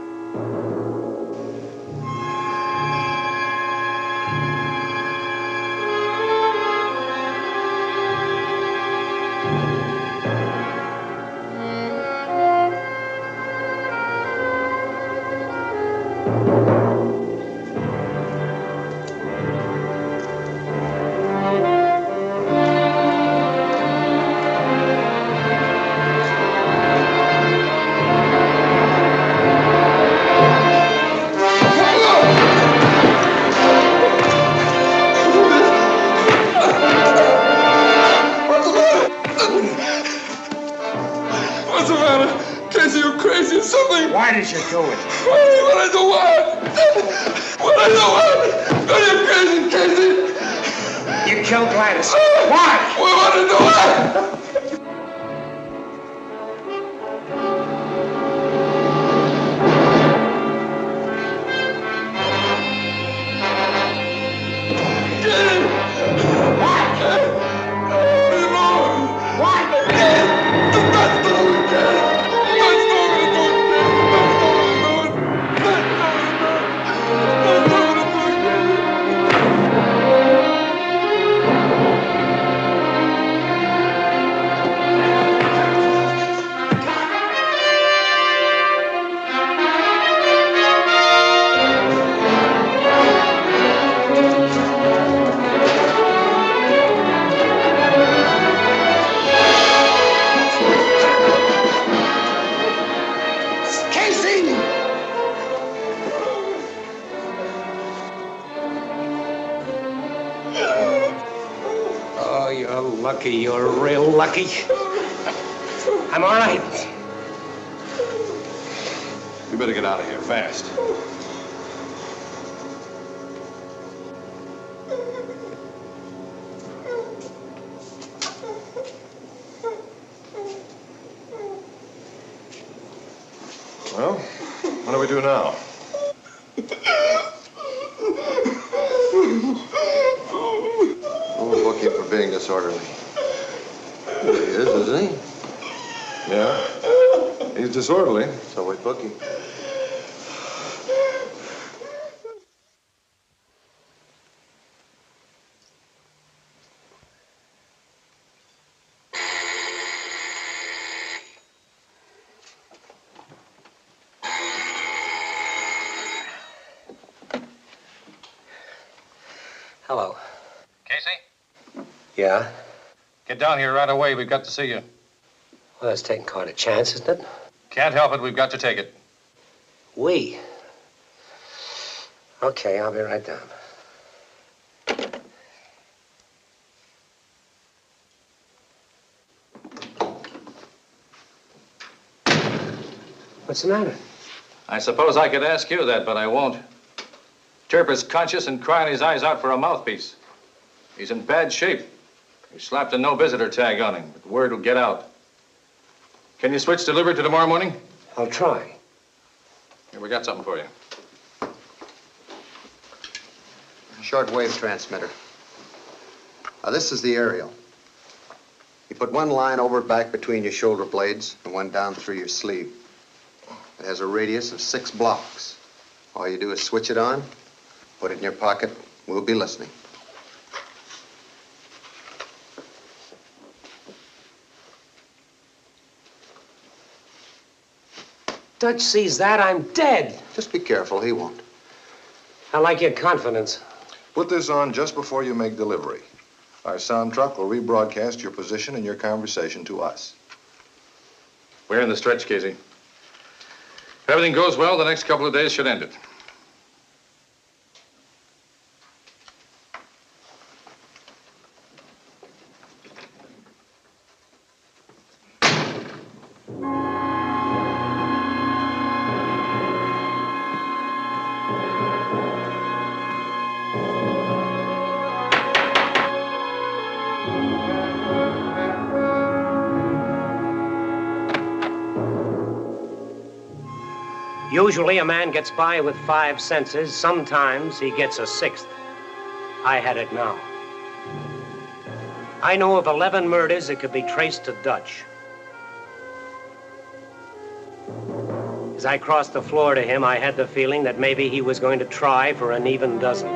Why did you do it? What I do what? What I do what? Are you crazy, Casey? You killed Gladys. Why? What I do what? You're real lucky. I'm all right. You better get out of here fast. Well, what do we do now? We'll book you for being the disorderly. He is, isn't he? Yeah. He's disorderly. So is Bookie. Hello. Casey? Yeah? Get down here right away. We've got to see you. Well, that's taking quite a chance, isn't it? Can't help it. We've got to take it. We? Okay, I'll be right down. What's the matter? I suppose I could ask you that, but I won't. Turper's conscious and crying his eyes out for a mouthpiece. He's in bad shape. We slapped a no visitor tag on him, but word will get out. Can you switch delivery to tomorrow morning? I'll try. Here, we got something for you. Shortwave transmitter. Now, this is the aerial. You put one line over back between your shoulder blades and one down through your sleeve. It has a radius of 6 blocks. All you do is switch it on, put it in your pocket. We'll be listening. Dutch sees that, I'm dead. Just be careful, he won't. I like your confidence. Put this on just before you make delivery. Our sound truck will rebroadcast your position and your conversation to us. We're in the stretch, Casey. If everything goes well, the next couple of days should end it. Usually a man gets by with 5 senses. Sometimes he gets a 6th. I had it now. I know of 11 murders that could be traced to Dutch. As I crossed the floor to him, I had the feeling that maybe he was going to try for an even dozen.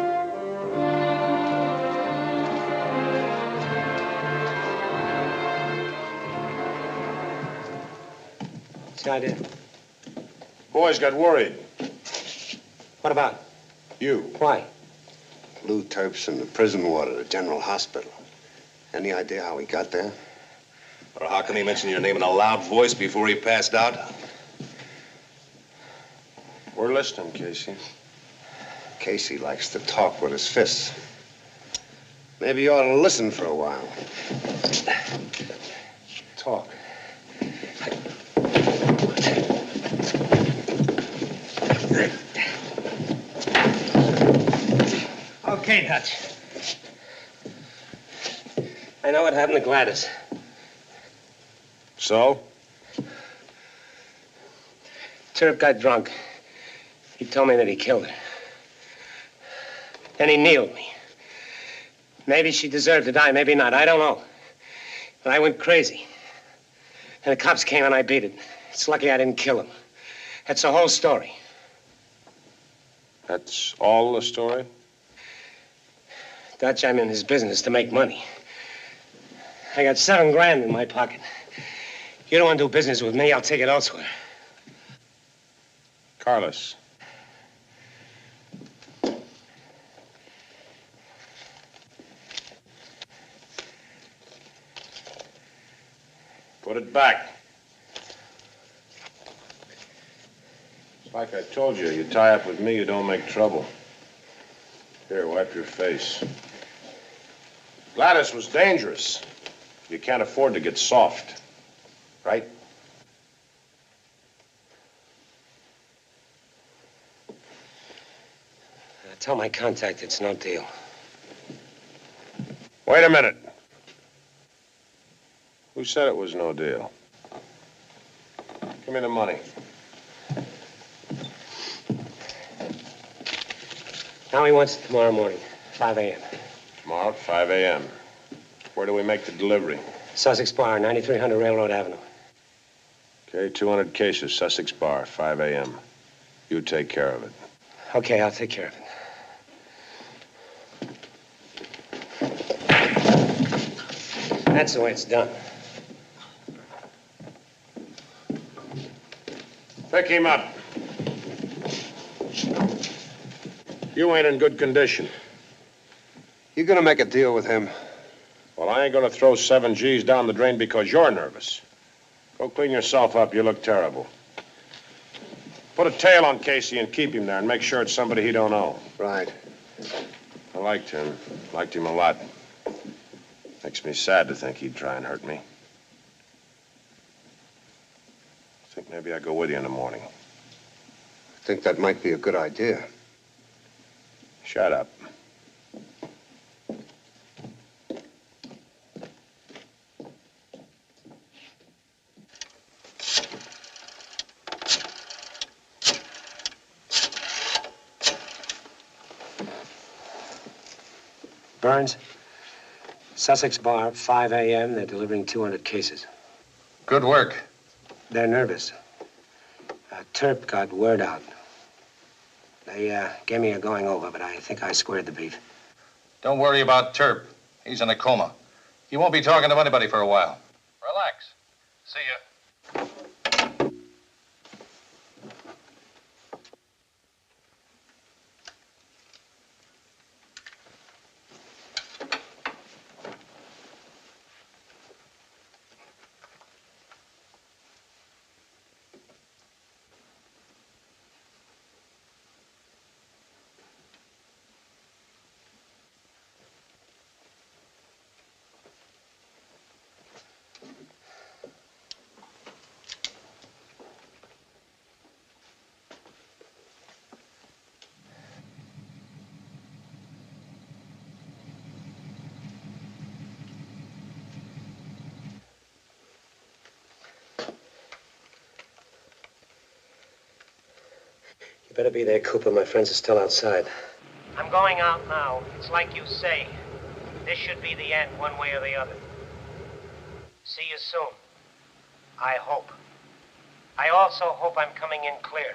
What's the idea? Boys got worried. What about? You. Why? Lou Terp's in the prison ward at the General Hospital. Any idea how he got there? Or how come he mentioned your name in a loud voice before he passed out? We're listening, Casey. Casey likes to talk with his fists. Maybe you ought to listen for a while. Talk. Okay, Dutch. I know what happened to Gladys. So? Turp got drunk. He told me that he killed her. Then he kneeled me. Maybe she deserved to die, maybe not. I don't know. But I went crazy. And the cops came and I beat it. It's lucky I didn't kill him. That's the whole story. That's all the story? Dutch, I'm in his business to make money. I got $7 grand in my pocket. You don't want to do business with me, I'll take it elsewhere. Carlos. Put it back. It's like I told you, you tie up with me, you don't make trouble. Here, wipe your face. Gladys was dangerous. You can't afford to get soft, right? Tell my contact it's no deal. Wait a minute. Who said it was no deal? Give me the money. Now he wants it tomorrow morning, 5 a.m. Tomorrow at 5 a.m. Where do we make the delivery? Sussex Bar, 9300 Railroad Avenue. Okay, 200 cases, Sussex Bar, 5 a.m. You take care of it. Okay, I'll take care of it. That's the way it's done. Pick him up. You ain't in good condition. You gonna make a deal with him? Well, I ain't gonna throw 7 G's down the drain because you're nervous. Go clean yourself up. You look terrible. Put a tail on Casey and keep him there and make sure it's somebody he don't know. Right. I liked him. Liked him a lot. Makes me sad to think he'd try and hurt me. I think maybe I'll go with you in the morning. I think that might be a good idea. Shut up. Burns, Sussex Bar, 5 a.m. They're delivering 200 cases. Good work. They're nervous. Terp got word out. They gave me a going over, but I think I squared the beef. Don't worry about Terp. He's in a coma. He won't be talking to anybody for a while. Relax. See ya. Better be there, Cooper. My friends are still outside. I'm going out now. It's like you say. This should be the end, one way or the other. See you soon. I hope. I also hope I'm coming in clear.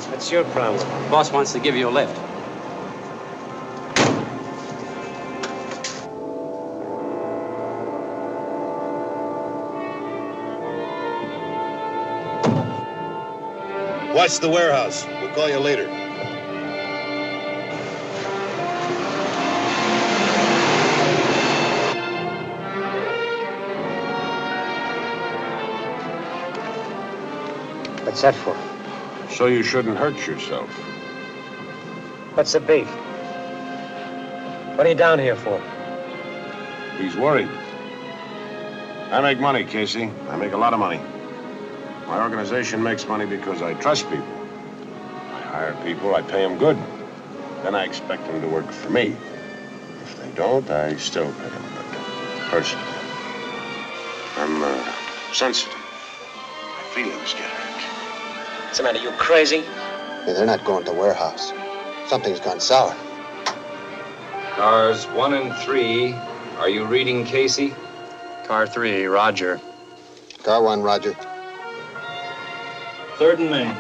What's your problem? Boss wants to give you a lift. Watch the warehouse. We'll call you later. What's that for? So you shouldn't hurt yourself. What's the beef? What are you down here for? He's worried. I make money, Casey. I make a lot of money. My organization makes money because I trust people. I hire people, I pay them good. Then I expect them to work for me. If they don't, I still pay them good. Personally. I'm sensitive. My feelings get hurt. What's the matter, you crazy? Hey, they're not going to the warehouse. Something's gone sour. Cars 1 and 3. Are you reading Casey? Car 3, Roger. Car 1, Roger. 3rd and Main.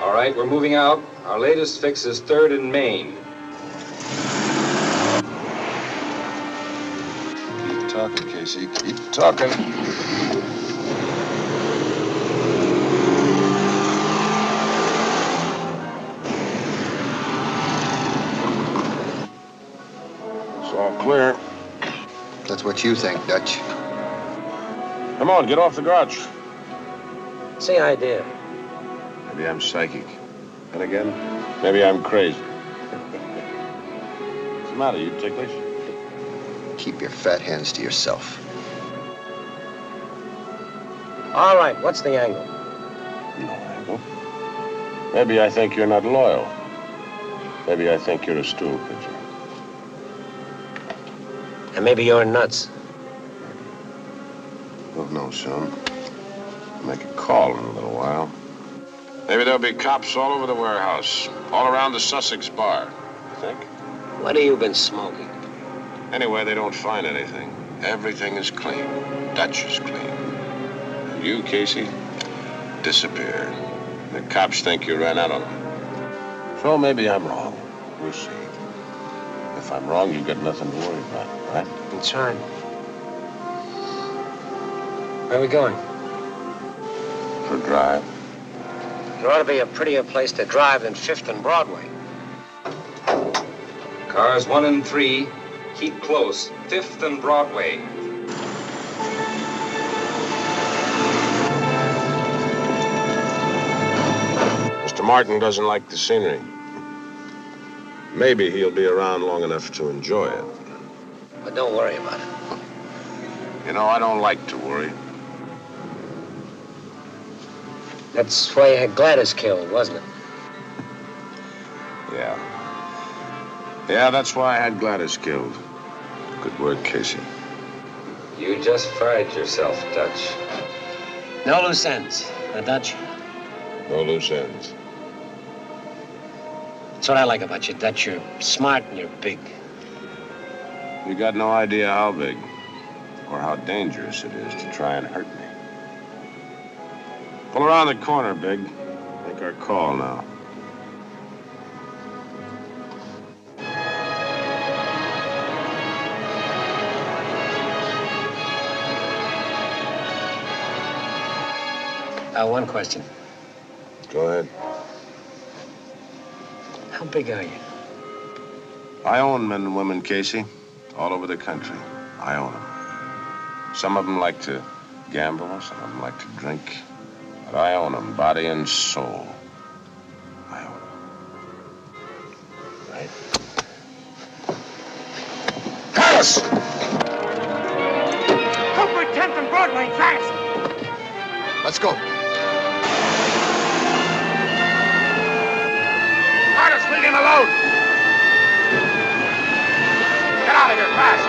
All right, we're moving out. Our latest fix is 3rd and Main. Keep talking, Casey. Keep talking. It's all clear. Let's what you think, Dutch. Come on, get off the garage. What's the idea? Maybe I'm psychic. And again, maybe I'm crazy. What's the matter? You ticklish? Keep your fat hands to yourself. All right, what's the angle? No angle. Maybe I think you're not loyal. Maybe I think you're a stool pitcher. And maybe you're nuts. Don't know, son. I'll make a call in a little while. Maybe there'll be cops all over the warehouse, all around the Sussex bar. You think? What have you been smoking? Anyway, they don't find anything. Everything is clean. Dutch is clean. And you, Casey, disappeared. The cops think you ran out on them. So maybe I'm wrong. We'll see. If I'm wrong, you've got nothing to worry about, right? That's right. Where are we going? For a drive. There ought to be a prettier place to drive than 5th and Broadway. Cars 1 and 3, keep close. 5th and Broadway. Mr. Martin doesn't like the scenery. Maybe he'll be around long enough to enjoy it. But don't worry about it. You know, I don't like to worry. That's why you had Gladys killed, wasn't it? Yeah. Yeah, that's why I had Gladys killed. Good work, Casey. You just fried yourself, Dutch. No loose ends, Dutch. No loose ends. That's what I like about you, Dutch. You're smart and you're big. You got no idea how big or how dangerous it is to try and hurt me. Pull around the corner, Big. Make our call now. One question. Go ahead. How big are you? I own men and women, Casey, all over the country. I own them. Some of them like to gamble, some of them like to drink. But I own them, body and soul. I own them. Right. Paris! Cooper, 10th and Broadway, fast! Let's go. Carter's leave him alone! Get out of here, fast!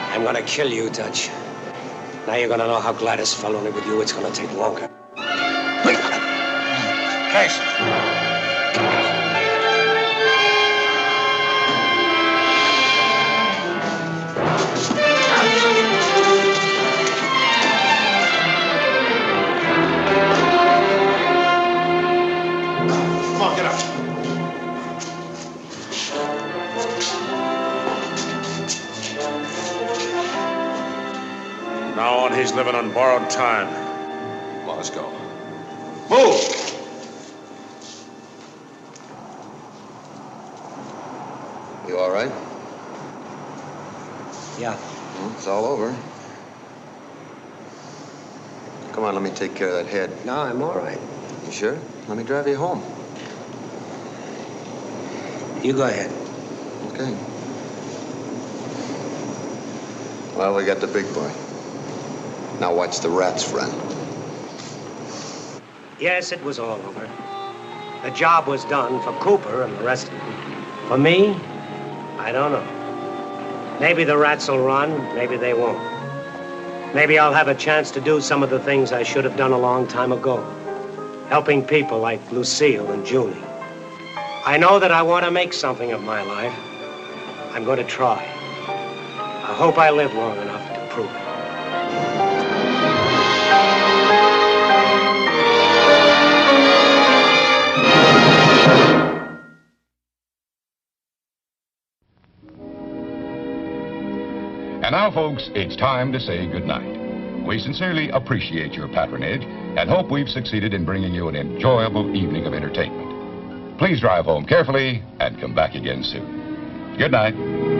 I'm gonna kill you, Dutch. Now you're gonna know how Gladys fell, only with you it's gonna take longer. Case. Come on, get up. Now on, he's living on borrowed time. Come on, let's go. Move! You all right? Yeah. Well, it's all over. Come on, let me take care of that head. No, I'm all right. You sure? Let me drive you home. You go ahead. Okay. Well, we got the big boy. Now watch the rats run. Yes, it was all over. The job was done for Cooper and the rest of them. For me, I don't know. Maybe the rats will run, maybe they won't. Maybe I'll have a chance to do some of the things I should have done a long time ago. Helping people like Lucille and Julie. I know that I want to make something of my life. I'm going to try. I hope I live long enough to prove it. now, folks, it's time to say goodnight. We sincerely appreciate your patronage and hope we've succeeded in bringing you an enjoyable evening of entertainment. Please drive home carefully and come back again soon. Good night.